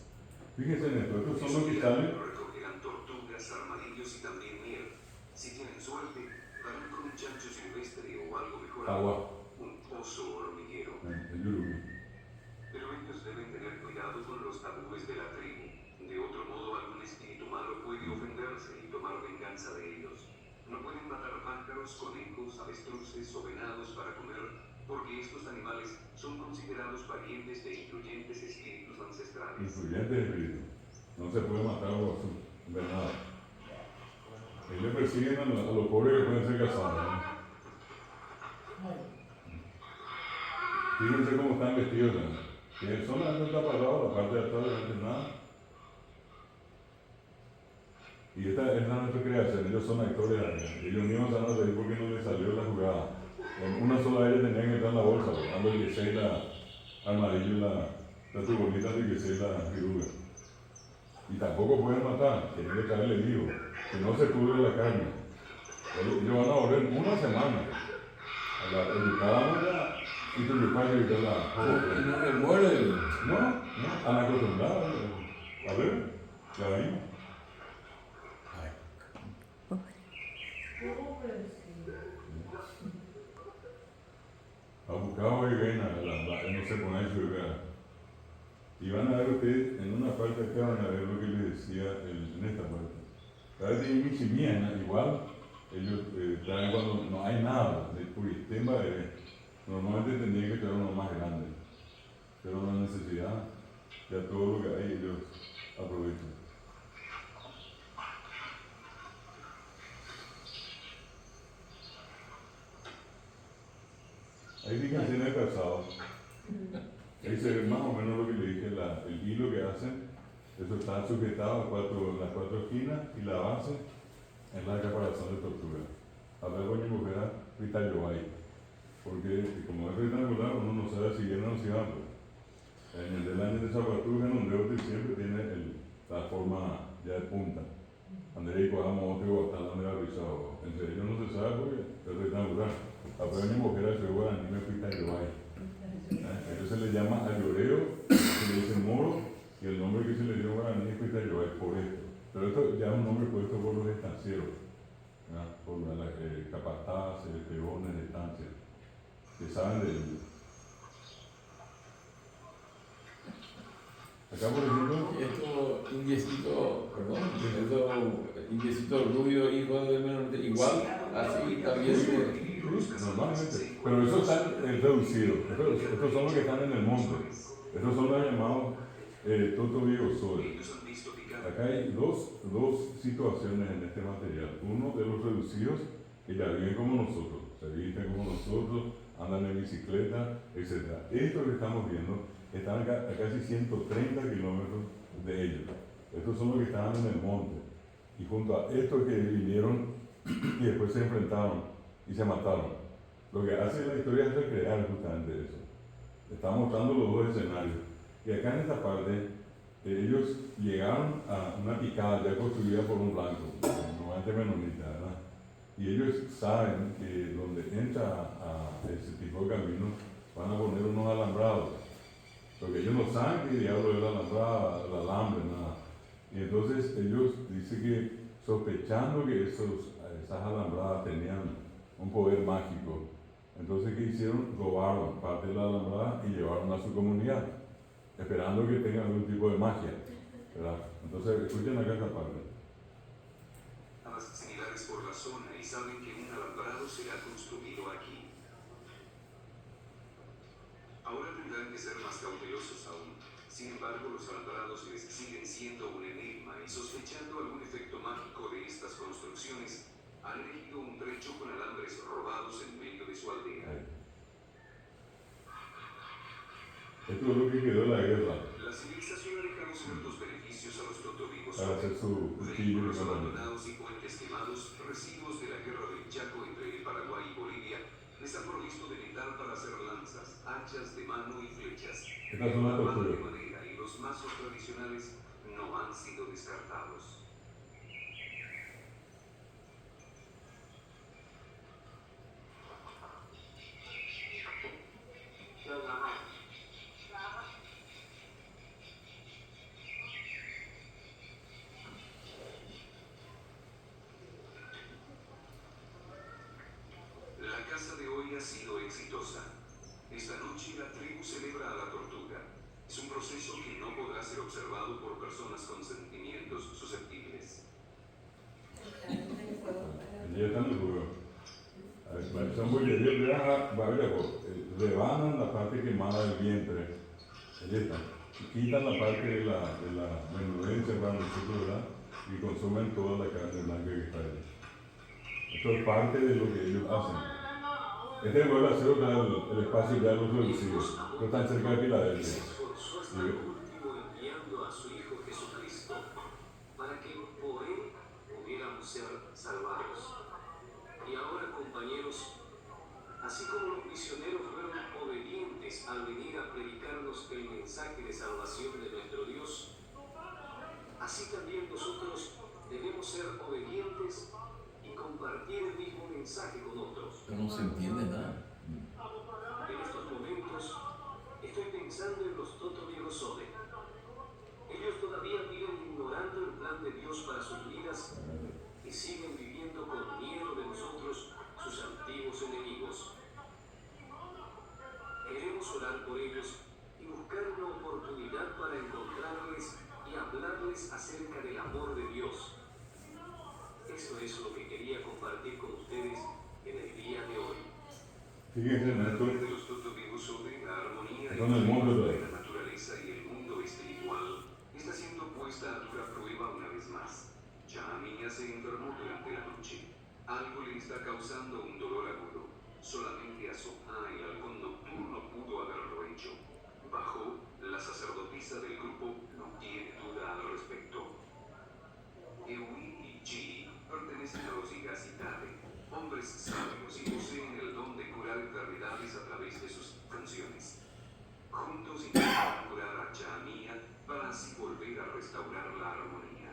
Fíjense en esto, estos son los que salen. Recogerán tortugas, armadillos y también miel. Si tienen suerte, darán con un chancho silvestre o algo mejor, Agua. un oso hormiguero. El Yurumi. Pero ellos deben tener cuidado con los tabúes de la tribu. De otro modo, algún espíritu malo puede ofenderse y tomar venganza de ellos. No pueden matar pájaros, conejos, avestruces o venados para comer, porque estos animales son considerados parientes de influyentes espíritus ancestrales. Influyente espíritu. No se puede matar a un venado. Ellos persiguen a los pobres que pueden ser casados, ¿no? Fíjense cómo están vestidos, ¿no? Que solamente está parado, la parte de atrás no hace nada. Y esta es nuestra creación, ellos son actores, ellos mismos van a saber por qué no les salió la jugada. En una sola de ellas tenían que estar en la bolsa, dando el que sea amarillo, la tubolita de que sea la viruga. Y tampoco pueden matar, tienen que traerle vivo, que no se pudre la carne. Ellos van a volver una semana a la educada y tu papá y la No le muere. no, están acostumbrados. A ver, ya venimos. Ha buscado y ven no sé, poner su bebé. Y van a ver ustedes, en una parte acá van a ver lo que les decía en esta parte. Cada vez que Michimiana, igual, ellos traen cuando no hay nada de puritema, normalmente tendrían que traer uno más grande. Pero la necesidad, ya todo lo que hay, ellos aprovechan. Ahí fíjense en el calzado. Ahí se ve más o menos lo que le dije, el hilo que hacen, eso está sujetado a las cuatro esquinas y la base es la caparazón de tortuga. A ver, voy a mujer a Vitallo ahí, porque como es rectangular, uno no sabe si viene o si va. Pues. En el del año de Zapatuja, en un dedo siempre tiene la forma ya de punta. André y cojamos otro hasta donde va rizado. Entre ellos no se sabe porque es rectangular. A ver, mi mujer a su guaraní me Vitallo ahí. Eso se le llama ayoreo, se le dice moro, y el nombre que se le dio a Guaraní es Pitayoay por esto. Pero esto ya es un nombre puesto por los estancieros, por capataces, peones de estancia, que saben de ello. Acá, por ejemplo, Esto, indiecito rubio, hijo de Menonite, igual, así también se. normalmente, pero eso está reducido. Estos son los que están en el monte. Estos son los llamados Toto Viego Sol. Acá hay dos situaciones en este material. Uno de los reducidos, que ya viven como nosotros, se visten como nosotros, andan en bicicleta, etc. Estos que estamos viendo están a casi 130 kilómetros de ellos. Estos son los que estaban en el monte. Y junto a estos que vinieron y después se enfrentaron y se mataron. Lo que hace la historia es recrear justamente eso. Está mostrando los dos escenarios. Y acá en esta parte, ellos llegaron a una picada ya construida por un blanco, normalmente menonita, ¿verdad? Y ellos saben que donde entra a ese tipo de camino van a poner unos alambrados. Porque ellos no saben qué diablo es la alambrada, el alambre, nada. Y entonces ellos dicen que sospechando que esas alambradas tenían un poder mágico, entonces ¿qué hicieron? Robaron parte de la alambrada y llevaron a su comunidad, esperando que tengan algún tipo de magia, ¿verdad? Entonces escuchen acá esta parte. Similares por la zona y saben que un alambrado será construido aquí. Ahora tendrán que ser más cautelosos aún. Sin embargo, los alambrados les siguen siendo un enigma y sospechando algún efecto mágico de estas construcciones, han elegido un trecho con alambres robados en medio de su aldea. Esto es lo que quedó de la guerra. La civilización ha dejado ciertos beneficios a los totobigos Para hacer su cuchillo vehículos y todo. abandonados y puentes quemados, residuos de la guerra del Chaco entre el Paraguay y Bolivia, les han provisto de metal para hacer lanzas, hachas de mano y flechas. Esta es una La pala de tortura. madera y los mazos tradicionales no han sido descartados. La caza de hoy ha sido exitosa. Esta noche la tribu celebra a la tortuga. Es un proceso que no podrá ser observado por personas con sentimientos susceptibles. Ya están los juegos. Son bollerías, rebanan la parte quemada del vientre. Ahí está. Y quitan la parte de la menudencia para nosotros, ¿verdad? Y consumen toda la carne blanca que está ahí. Eso es parte de lo que ellos hacen. Este vuelo a cero da el espacio ya los reducido. No tan cerca de Y se Filadelfia. esforzó hasta el último enviando a su Hijo Jesucristo para que por Él pudiéramos ser salvados. Y ahora, compañeros, así como los misioneros fueron obedientes al venir a predicarnos el mensaje de salvación de nuestro Dios, así también nosotros debemos ser obedientes y compartir el mismo mensaje con otros. Pero no se entiende nada. En estos momentos estoy pensando en los Toto y Rosode. Ellos todavía viven ignorando el plan de Dios para sus vidas y siguen viviendo con miedo de nosotros, sus antiguos enemigos. Queremos orar por ellos y buscar una oportunidad para encontrarles y hablarles acerca del amor de Dios. Eso es lo que quería compartir con ustedes en el día de hoy. Fíjense en esto. De los Toto y Rosode, la armonía Son el mundo de de la naturaleza y el mundo espiritual está siendo puesta a dura prueba una vez más. Jamia se enfermó durante la noche. Algo le está causando un dolor agudo. Solamente a Sofá, el halcón nocturno, pudo haberlo hecho. Bajo, la sacerdotisa del grupo no tiene duda al respecto. Ewi y G pertenecen a los Higasitade, hombres sabios y poseen el don de curar enfermedades a través de sus canciones. Juntos intentan curar a Jamia para así volver a restaurar la armonía.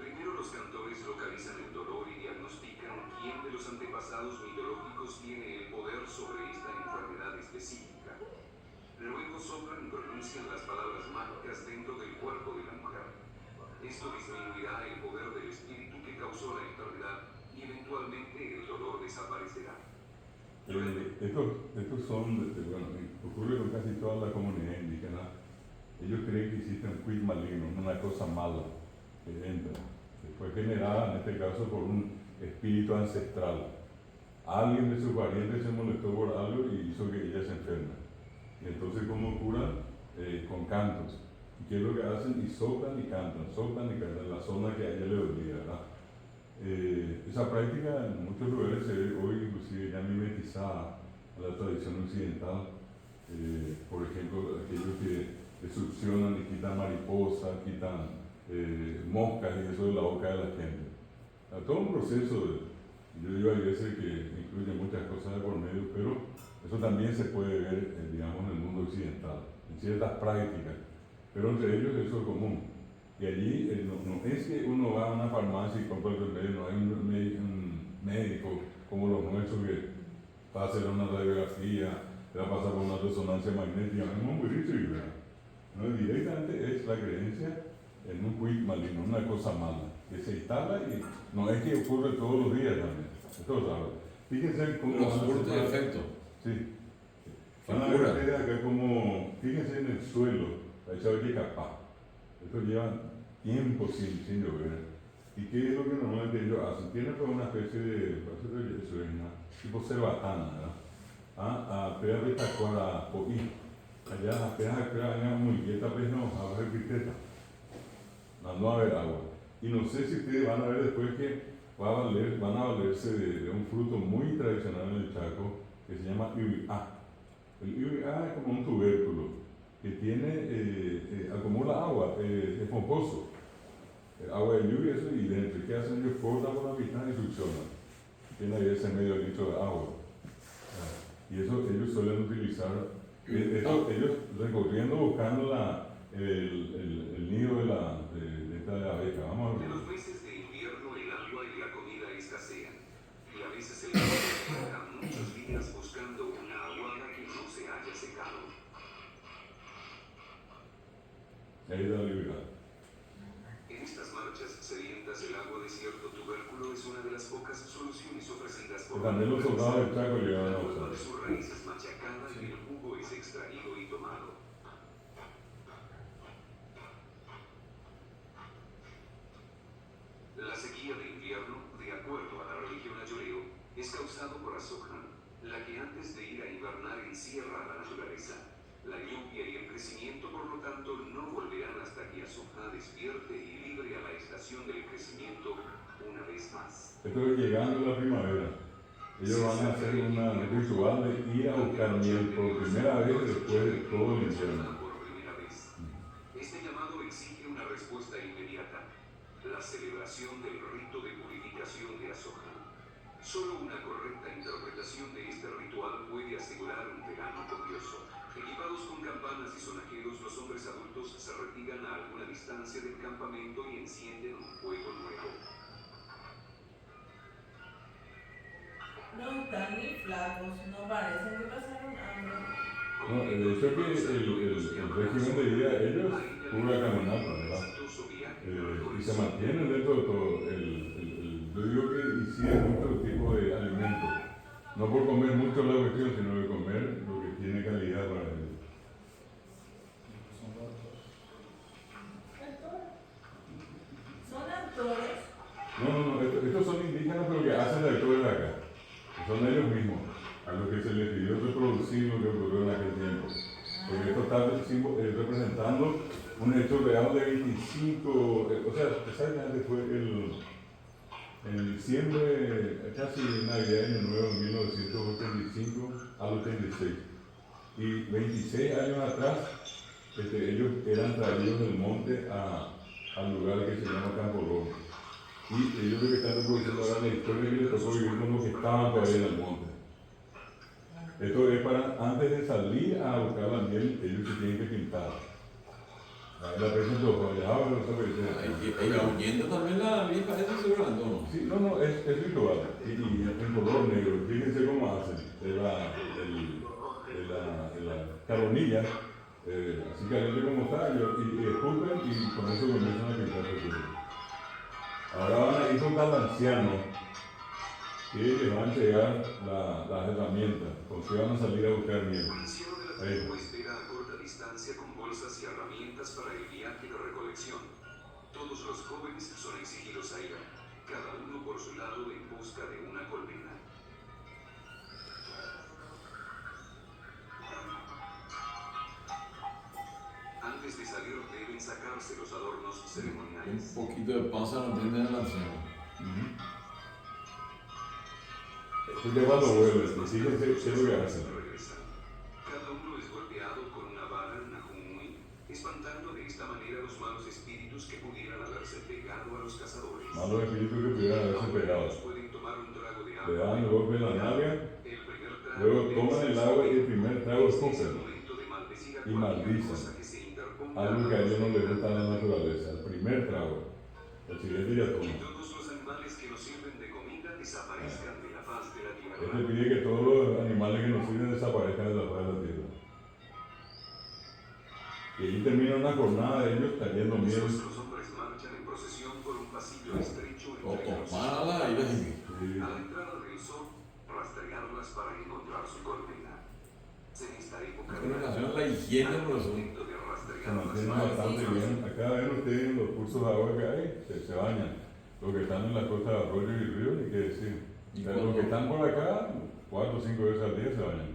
Primero los cantores localizan el dolor y diagnostican quién de los antepasados mitológicos tiene el poder sobre esta enfermedad específica. Luego soplan y pronuncian las palabras mágicas dentro del cuerpo de la mujer. Esto disminuirá el poder del espíritu que causó la enfermedad y eventualmente el dolor desaparecerá. Estos son, bueno, ocurre con casi toda la comunidad indígena. Ellos creen que existe un quid maligno, una cosa mala que entra, que fue generada en este caso por un espíritu ancestral. Alguien de sus parientes se molestó por algo y hizo que ella se enferme. Y entonces, ¿cómo curan? Con cantos. ¿Y qué es lo que hacen? Y soplan y cantan en la zona que a ella le dolía, ¿verdad? Esa práctica en muchos lugares se ve hoy inclusive ya mimetizada a la tradición occidental. Por ejemplo, aquellos que succionan y quitan mariposas, quitan moscas y eso de la boca de la gente. Todo un proceso, yo digo, hay veces que incluye muchas cosas de por medio, pero eso también se puede ver, digamos, en el mundo occidental, en ciertas prácticas, pero entre ellos eso es común. Y allí no es que uno va a una farmacia y compra el remedio, no hay un médico como los nuestros que va a hacer una radiografía, le va a pasar por una resonancia magnética, es muy ridículo. No, directamente es la creencia en un quid maligno, una cosa mala, que se instala y no es que ocurre todos los días también, esto es raro. Fíjense cómo Los surte de efecto. Sí. Van a ver ustedes acá como, fíjense en el suelo, la chaval capaz. Esto lleva tiempo sin llover. ¿Y qué es lo que normalmente ellos hacen? Tienen pues una especie de, eso es una tipo cerbatana, ¿verdad? A pegar de tacuara poí. Allá apenas acá muy quieta, pues no, a ver piteta. No va a haber agua. Y no sé si ustedes van a ver después que van a valerse de un fruto muy tradicional en el Chaco que se llama iuiá. El iuiá es como un tubérculo que tiene, acumula agua, es pomposo. Agua de lluvia, eso, y dentro, ¿qué hacen? Ellos cortan por la mitad y succionan. Tiene ahí ese medio litro de agua. Y eso ellos suelen utilizar, ellos recorriendo, buscando el nido de esta abeja. Vamos a ver. En los meses de invierno el agua y la comida escasean, y a veces el campo deja muchos días buscando una aguada que no se haya secado. Ahí da libertad. En estas marchas sedientas el agua de cierto tubérculo es una de las pocas soluciones ofrecidas por También los soldados del Chaco llegaron la a agua de usar. sus raíces machacada y el jugo es extraído y tomado. La sequía de invierno, de acuerdo a la religión ayoreo, es causado por Azohan, la que antes de ir a invernar encierra a la naturaleza. La lluvia y el crecimiento, por lo tanto, no volverán hasta que Azohan despierte y libre a la estación del crecimiento, una vez más. Esto es llegando la primavera. Ellos van a hacer un ritual de ir a buscar miel por primera vez después de todo el invierno. Por primera vez. Este llamado exige una respuesta inmediata: la celebración del rito de purificación de Asoja. Solo una correcta interpretación de este ritual puede asegurar un verano copioso. Equipados con campanas y sonajeros, los hombres adultos se retiran a alguna distancia del campamento y encienden un fuego nuevo. No están ni flacos, no parecen que pasaron hambre. No, de hecho que el régimen de vida de ellos es pura caminata, ¿verdad? Y se mantienen dentro de todo. Yo digo que hicieron muchos tipos de alimentos. No por comer mucho la cuestión, sino de comer lo que tiene calidad para ellos. Son actores. No, estos son indígenas, pero que hacen de actores de acá. Son ellos mismos, a los que se les pidió reproducir lo que ocurrió en aquel tiempo. Porque esto está representando un hecho real de 25, o sea, exactamente fue en diciembre, casi Navidad, Año Nuevo, en 1985 al 86. Y 26 años atrás, ellos eran traídos del monte al lugar que se llama Campo Rojo. Y ellos lo que están reproduciendo ahora la historia que les tocó vivir con los que estaban todavía en el monte. Esto es para, antes de salir a buscar la miel, ellos se tienen que pintar. La presentó con el agua, no sabe qué. ¿Y ahuyendo también la avispa esa seguramente o no? Sí, no, es ritual. Y en color negro, fíjense cómo hacen. La caronilla, así caliente como está, y esculpen y con eso comienzan a pintar el cuerpo. Ahora van a ir con cada anciano que les van a entregar las herramientas, con que van a salir a buscar miel. Un anciano de la tribu espera a corta distancia con bolsas y herramientas para el viaje de recolección. Todos los jóvenes son exigidos a ir, cada uno por su lado en busca de una colmena. Antes de salir deben sacarse los adornos ceremoniales. Un poquito de panza no tiene el anciano. Esto ya cuando vuelven, fíjense qué es lo que hacen. Cada uno es golpeado con una vara en Najumui, espantando de esta manera los malos espíritus que pudieran haberse pegado a los cazadores. Malos espíritus que pudieran haberse pegado. Pueden tomar un trago de Le agua. dan el golpe en la nalga, El primer trago luego debe toman ser el agua y el primer trago Este es el escupen. momento de maldecir a Y cualquier maldicen. cosa que se interponga Algo que a ellos no les gusta en la naturaleza. El primer trago. El siguiente ya que toma. todos los animales que nos sirven de comida desaparezcan de la faz de la tierra. Este pide que todos los animales que nos sirven desaparezcan de la faz de la tierra. Y ahí termina una jornada de ellos cayendo miel. Los hombres marchan en procesión por un pasillo estrecho O entre los tomala y ves. Sí. a la entrada del sol, rastrearlas para encontrar su colmena. En esta época Con relación a la higiene, profesor. momento de Se rastrear las mantienen manos. bastante bien. Acá ven ustedes en los cursos de agua que hay, se bañan. Los que están en la costa de arroyos y ríos, ni qué decir. ¿Y Pero los que están por acá, 4 o 5 veces al día se bañan.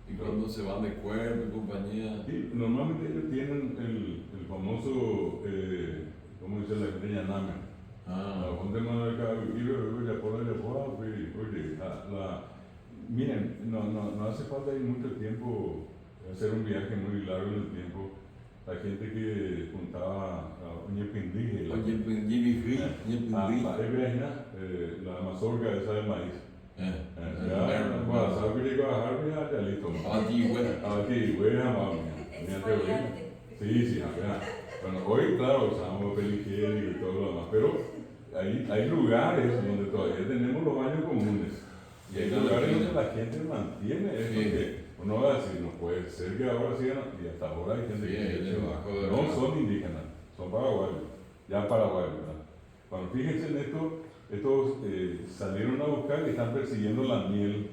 Y cuando se van de cuerpo y compañía. Y normalmente ellos tienen el famoso, ¿cómo dice la gente? Yaname. La Fonte Manuel Caballero, oye, miren, no hace falta ir mucho tiempo, hacer un viaje muy largo en el tiempo. La gente que juntaba a Ñepindí, Oye, Jimmy la mazorca esa del maíz. Ah, Bueno, sabe que llegó a Harvey, ya listo. Aquí, bueno. Aquí, güey, amable. Sí, ya. Bueno, hoy, claro, usamos peligel y todo lo demás, pero hay lugares donde todavía tenemos los baños comunes. Y hay lugares donde la gente mantiene eso que uno va a decir, no puede ser que ahora sigan, y hasta ahora hay gente que no son indígenas, son paraguayos, ya paraguayos, ¿verdad? Bueno, fíjense en esto, estos salieron a buscar y están persiguiendo la miel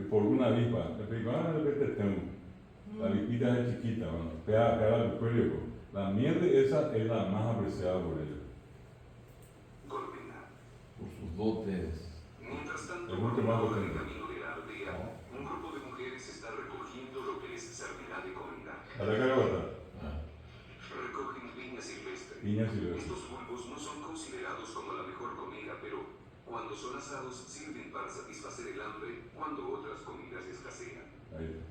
por una avispa. Le digo, la avispita es chiquita, bueno, pega al cuello. La miel de esa es la más apreciada por ellos. Colmena. Por sus dotes. Mientras tanto, Es mucho más por el potente. camino de la aldea, un grupo de mujeres está recogiendo lo que les servirá de comida. ¿A la carabata? Ah. Recogen piña silvestre, piña silvestre. Estos bulbos no son considerados como la mejor comida, pero cuando son asados sirven para satisfacer el hambre cuando otras comidas escasean. Ahí.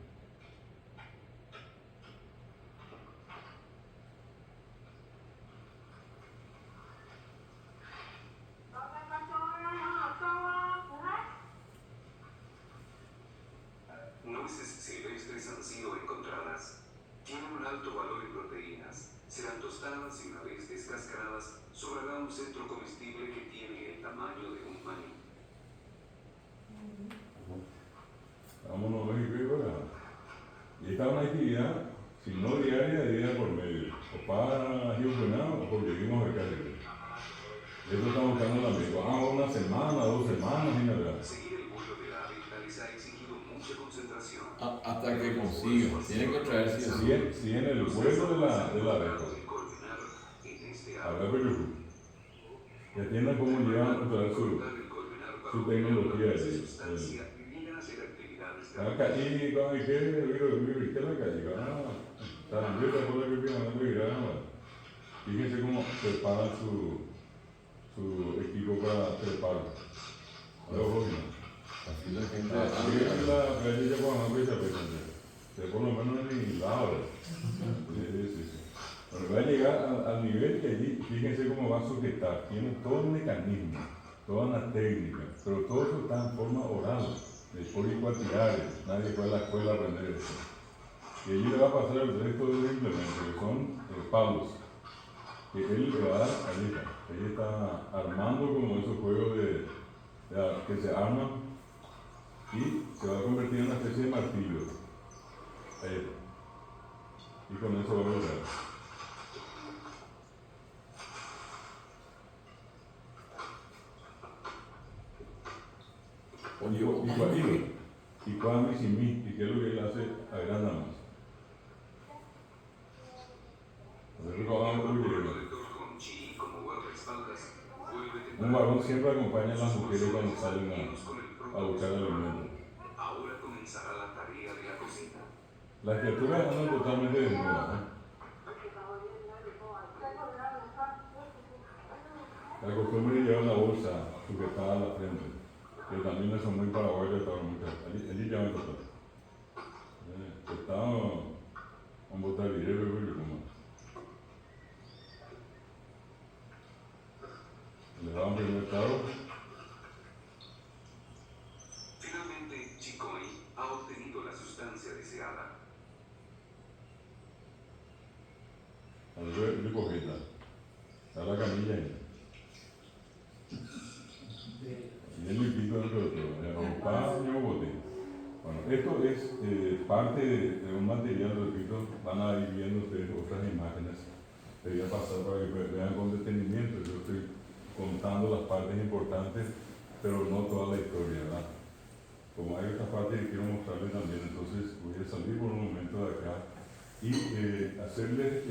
Nueces silvestres han sido encontradas. Tienen un alto valor en proteínas. Serán tostadas y una vez descascaradas, sobrará un centro comestible que tiene el tamaño de un maní. Vámonos a México ahora. Y esta es una actividad, si no diaria, día por medio. O para Río Buenado o porque vivimos acá. Esto estamos buscando el amigo. Una semana, 2 semanas, y nada. Seguir el vuelo de la ave les ha exigido mucha concentración. Hasta que consiga. Tiene que traer sí o sí. Si en el vuelo de la abeja. En este Habrá peluco. Y atiendan cómo llevan a traer su tecnología. Acá, y con el que viste la calle, también te acuerdas que vienen a mirar. Fíjense cómo preparan su equipo para trepar. Así la gente. Así es la gallina con la mesa, pero por lo menos en el lado. Sí. Bueno, va a llegar al nivel que allí, fíjense cómo va a sujetar. Tiene todo un mecanismo, toda una técnica, pero todo eso está en forma oral. Después igual nadie fue a la escuela a aprender eso. Y allí le va a pasar el resto de los implementos, que son palos, que él le va a dar a ella. Ella está armando como esos juegos que se arman y se va a convertir en una especie de martillo. Ahí. Y con eso va a lograr. Y cuando y sin mí, y qué es lo que él hace, agranda más. Un varón siempre acompaña a las mujeres cuando salen a buscar alimento. Ahora comenzará la tarea de la cocina. Las criaturas andan totalmente desnudas, La costumbre de llevar la bolsa sujetada a la frente, que también son muy paraguayos para muchas. Allí ya me tocó. Estaba un botarillero y como. Le daban primer estado. Finalmente, Chicoy ha obtenido la sustancia deseada. Al recogida. Está la camilla ahí. Y él limpito dentro de todo. Bueno, esto es parte de un material, repito, van a ir viendo ustedes otras imágenes. Voy a pasar para que vean con detenimiento. Yo estoy contando las partes importantes, pero no toda la historia, ¿verdad? Como hay otras partes que quiero mostrarles también, entonces voy a salir por un momento de acá y hacerles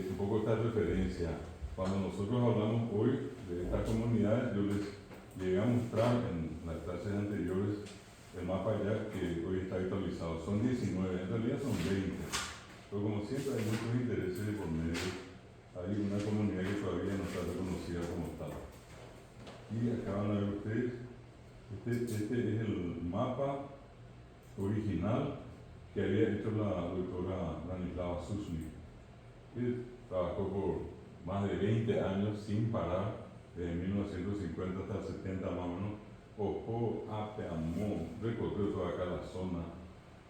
un poco esta referencia. Cuando nosotros hablamos hoy de esta comunidad, yo les llegué a mostrar en las clases anteriores el mapa ya que hoy está actualizado. Son 19, en realidad son 20, pero como siempre hay muchos intereses de por medio, hay una comunidad que todavía no está reconocida como tal. Y acá van a ver ustedes, este es el mapa original que había hecho la doctora Branislava Susnik, que trabajó por más de 20 años sin parar, desde 1950 hasta el 70 más o menos. Ojo, Ape, Amón, recorrió toda acá la zona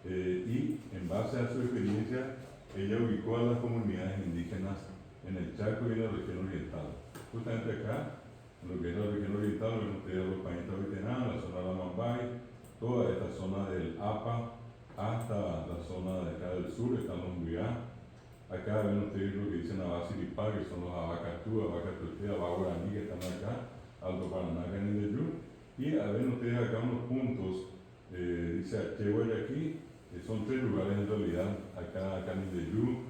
y en base a su experiencia ella ubicó a las comunidades indígenas en el Chaco y en la región oriental. Justamente acá, en lo que es la región oriental, ven ustedes los pañitos veteranos, la zona de la Mambay, toda esta zona del APA hasta la zona de acá del sur, están los Muyá. Acá ven ustedes lo que dicen Abasiripá, que son los Abacatú, Abacatú, Abaguaraní, que están acá, Alto Paraná, Canindeyú. Y ven ustedes acá unos puntos, dice Achehuayaqui, son 3 lugares en realidad, acá Canindeyú,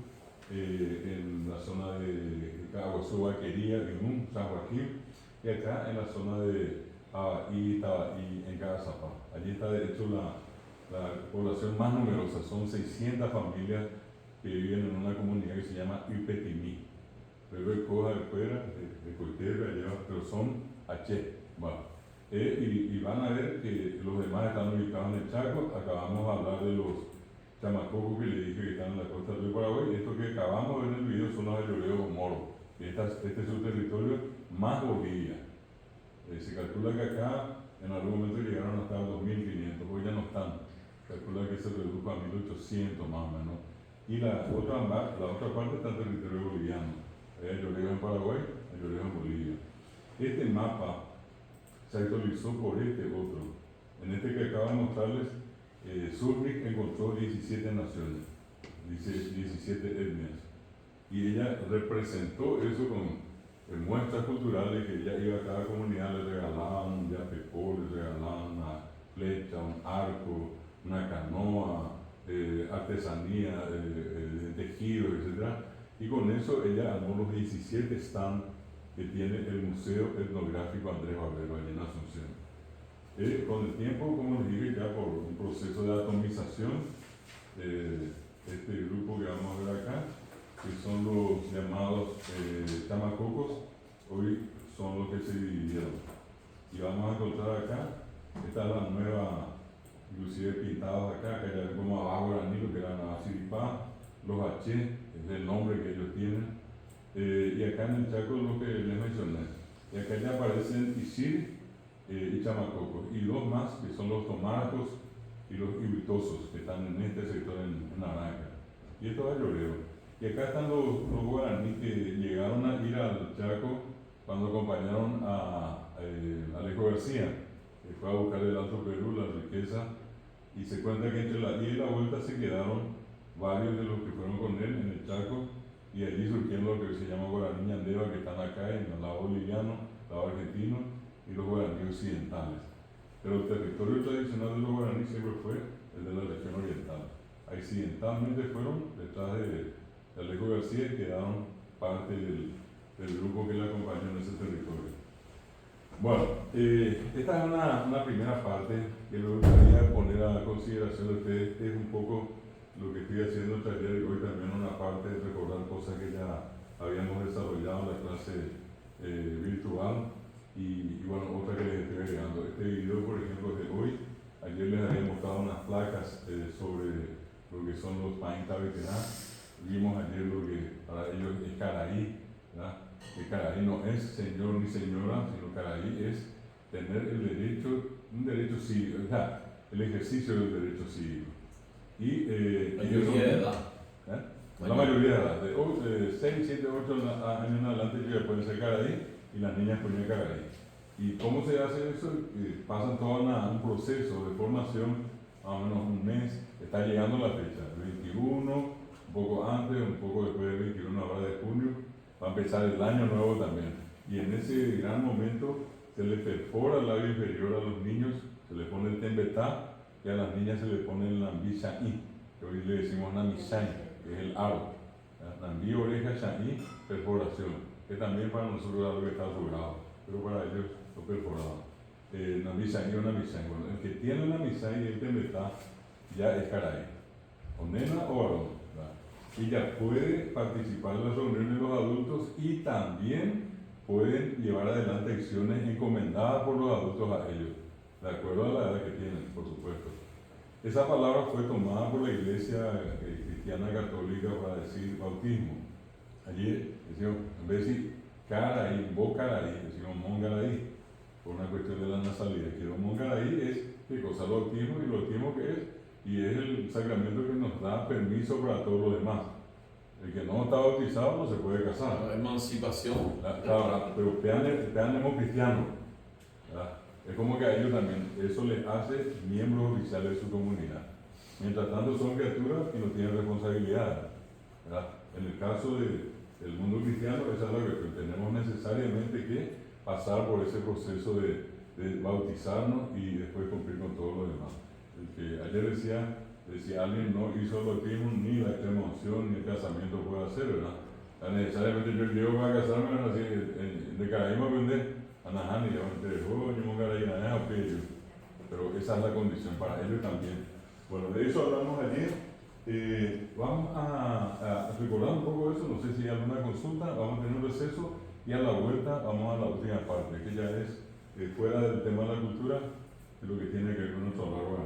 en la zona de Caguazú, Vaquería, Limón, San Joaquín, y acá en la zona de Abaí, Tabaí, en Cagazapá. Allí está de hecho la población más numerosa, son 600 familias que viven en una comunidad que se llama Ipetimí. Pero coja de fuera, de Coitepe, allá, pero son H. Bueno, y van a ver que los demás están ubicados en el Chaco. Acabamos de hablar de los chamacocos que le dije que están en la costa del Paraguay. Esto que acabamos de ver en el video son los ayoreos moros. Este es su territorio más Bolivia. Se calcula que acá en algún momento llegaron hasta 2.500, hoy ya no están. Calcula que se redujo a 1.800 más o menos. Y la otra parte está en territorio boliviano. Hay ayoreos en Paraguay, ayoreos en Bolivia. Este mapa se actualizó por este otro. En este que acabo de mostrarles, Zurich encontró 17 naciones, 17 etnias. Y ella representó eso con muestras culturales que ella iba a cada comunidad, le regalaban un yapepó, le regalaban una flecha, un arco, una canoa, artesanía, de tejido, etc. Y con eso ella armó los 17 stands que tiene el Museo Etnográfico Andrés Barbero allí en Asunción. Con el tiempo, como les dije, ya por un proceso de atomización, este grupo que vamos a ver acá, que son los llamados chamacocos, hoy son los que se dividieron. Y vamos a encontrar acá, esta es la nueva, inclusive pintados acá, que hay como abajo granito, que era Navasiripá, los H, es el nombre que ellos tienen. Y acá en el Chaco lo que les mencioné. Y acá ya aparecen Isir y chamacocos, y dos más que son los tomarcos y los ibuitosos, que están en este sector en naranja. Y esto es ayoreo. Y acá están los guaraníes que llegaron a ir al Chaco cuando acompañaron a Alejo García, que fue a buscar el Alto Perú, la riqueza, y se cuenta que entre la ida y la vuelta se quedaron varios de los que fueron con él en el Chaco, y allí surgieron lo que se llama guaraní andeva, que están acá en el lado boliviano, el lado argentino, y los guaraníes occidentales. Pero el territorio tradicional de los guaraníes siempre fue el de la región oriental. Accidentalmente fueron detrás de Alejo García y quedaron parte del grupo que le acompañó en ese territorio. Bueno, esta es una primera parte que me gustaría poner a consideración de ustedes. Es un poco lo que estoy haciendo el taller de hoy, también una parte de recordar cosas que ya habíamos desarrollado en la clase virtual y bueno, otra que les estoy agregando. Este video, por ejemplo, de hoy, ayer les había mostrado unas placas sobre lo que son los Pain Tabequená. Vimos ayer lo que para ellos es Caraí, ¿verdad? Que Caraí no es señor ni señora, sino Caraí es tener el derecho, un derecho cívico, o sea, el ejercicio del derecho cívico. Y mayoría de edad. La mayoría de edad, de 6, 7, 8 años en adelante ya pueden ser Caraí y las niñas pueden ser Caraí. ¿Y cómo se hace eso? Pasan todo un proceso de formación, más o menos un mes, está llegando la fecha, el 21, un poco antes, un poco después del 21 ahora de junio, va a empezar el año nuevo también. Y en ese gran momento se le perfora el labio inferior a los niños, se le pone el tembetá, y a las niñas se le pone el nambí shaí, que hoy le decimos nambí shaí, que es el aro. Nambí, oreja, shaí, perforación, que también para nosotros es algo que está asegurado, pero para ellos lo perforado. Nambí shaí o nambí shaí. Bueno, el que tiene el nambí shaí y el tembetá ya es Caraí, o nena o varón. Y ya puede participar en las reuniones de los adultos y también pueden llevar adelante acciones encomendadas por los adultos a ellos, de acuerdo a la edad que tienen, por supuesto. Esa palabra fue tomada por la Iglesia Cristiana Católica para decir bautismo. Allí decimos, en vez de decir Caraí, Bocaraí, decimos Mongaraí, por una cuestión de la nasalidad. Que Mongaraí es qué cosa, el bautismo, y el bautismo que es, y es el sacramento que nos da permiso para todo lo demás. El que no está bautizado no se puede casar. La emancipación. Claro, pero peanemos cristianos. Es como que a ellos también, eso les hace miembros oficiales de su comunidad. Mientras tanto son criaturas y no tienen responsabilidad. En el caso del mundo cristiano, esa es la cuestión. Tenemos necesariamente que pasar por ese proceso de bautizarnos y después cumplir con todo lo demás. El que ayer decía alguien no hizo el bautismo, ni la extrema unción, ni el casamiento puede hacer, ¿verdad? Necesariamente yo llego para casarme, así, de Caraí me aprende a Najani, yo me dejó, yo me Caraí, pero esa es la condición para ellos también. Bueno, de eso hablamos ayer, Vamos a recordar un poco eso, no sé si hay alguna consulta, vamos a tener un receso y a la vuelta vamos a la última parte, que ya es fuera del tema de la cultura, de lo que tiene que ver con nuestro labor.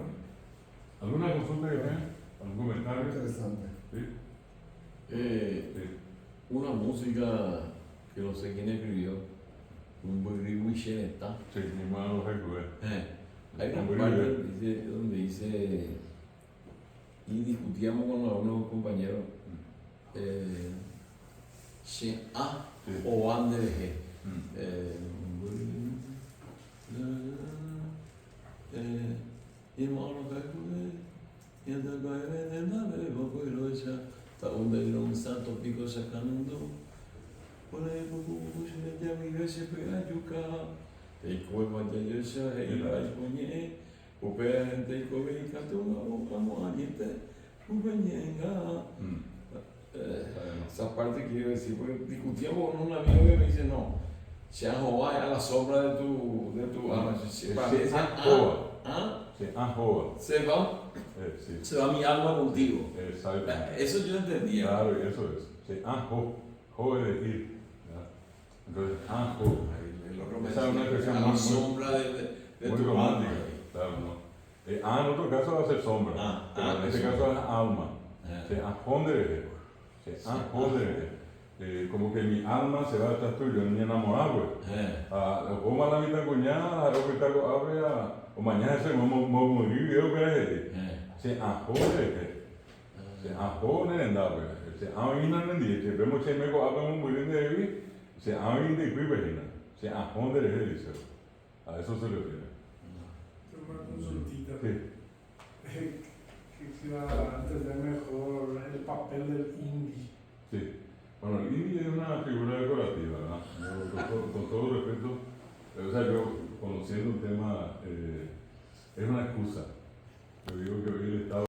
¿Alguna consulta que tengan? ¿Algún comentario? Interesante. ¿Sí? Una música que no sé quién escribió, un Wisheneta. Sí, mi hermano Jacob. Hay una parte donde dice, y discutíamos con algunos compañeros, si A o A de G. Onde não santo pico sacando, porém o já me vê se pegar juca, tem coisa de Deus aí vai conhecer, o pé tem coisa que tu não vamos adiante, o venha. Essa parte que eu disse, discutíamos con un amigo que me dice no, se Jehová a la sombra de tu alma, se parece se va mi alma contigo. Exacto. Eso yo entendía. Claro, eso es. Sí, jo es de ir. Entonces, jo. El otro me Esa es una decía, expresión a la muy sombra de muy tu romántica. alma. Claro, no. En otro caso va a ser sombra. Pero en este eso. caso es alma. Eh. Sí, jondere. Sí, jondere. Como que mi alma se va detrás tuyo, ni enamorado, pues. Como a la mitad cuñada, lo que está abre o mañana se morir, yo que se jondere. Se jondere, pues. Se jondere, se vemos que me hablamos muy bien de él, se jondere, se jondere, dice. A eso se refiere. Una consultita. Sí. Quisiera entender mejor el papel del indie. Sí. Bueno, el indie es una figura decorativa, ¿verdad? Con todo respeto, o sea, yo conociendo el tema, es una excusa.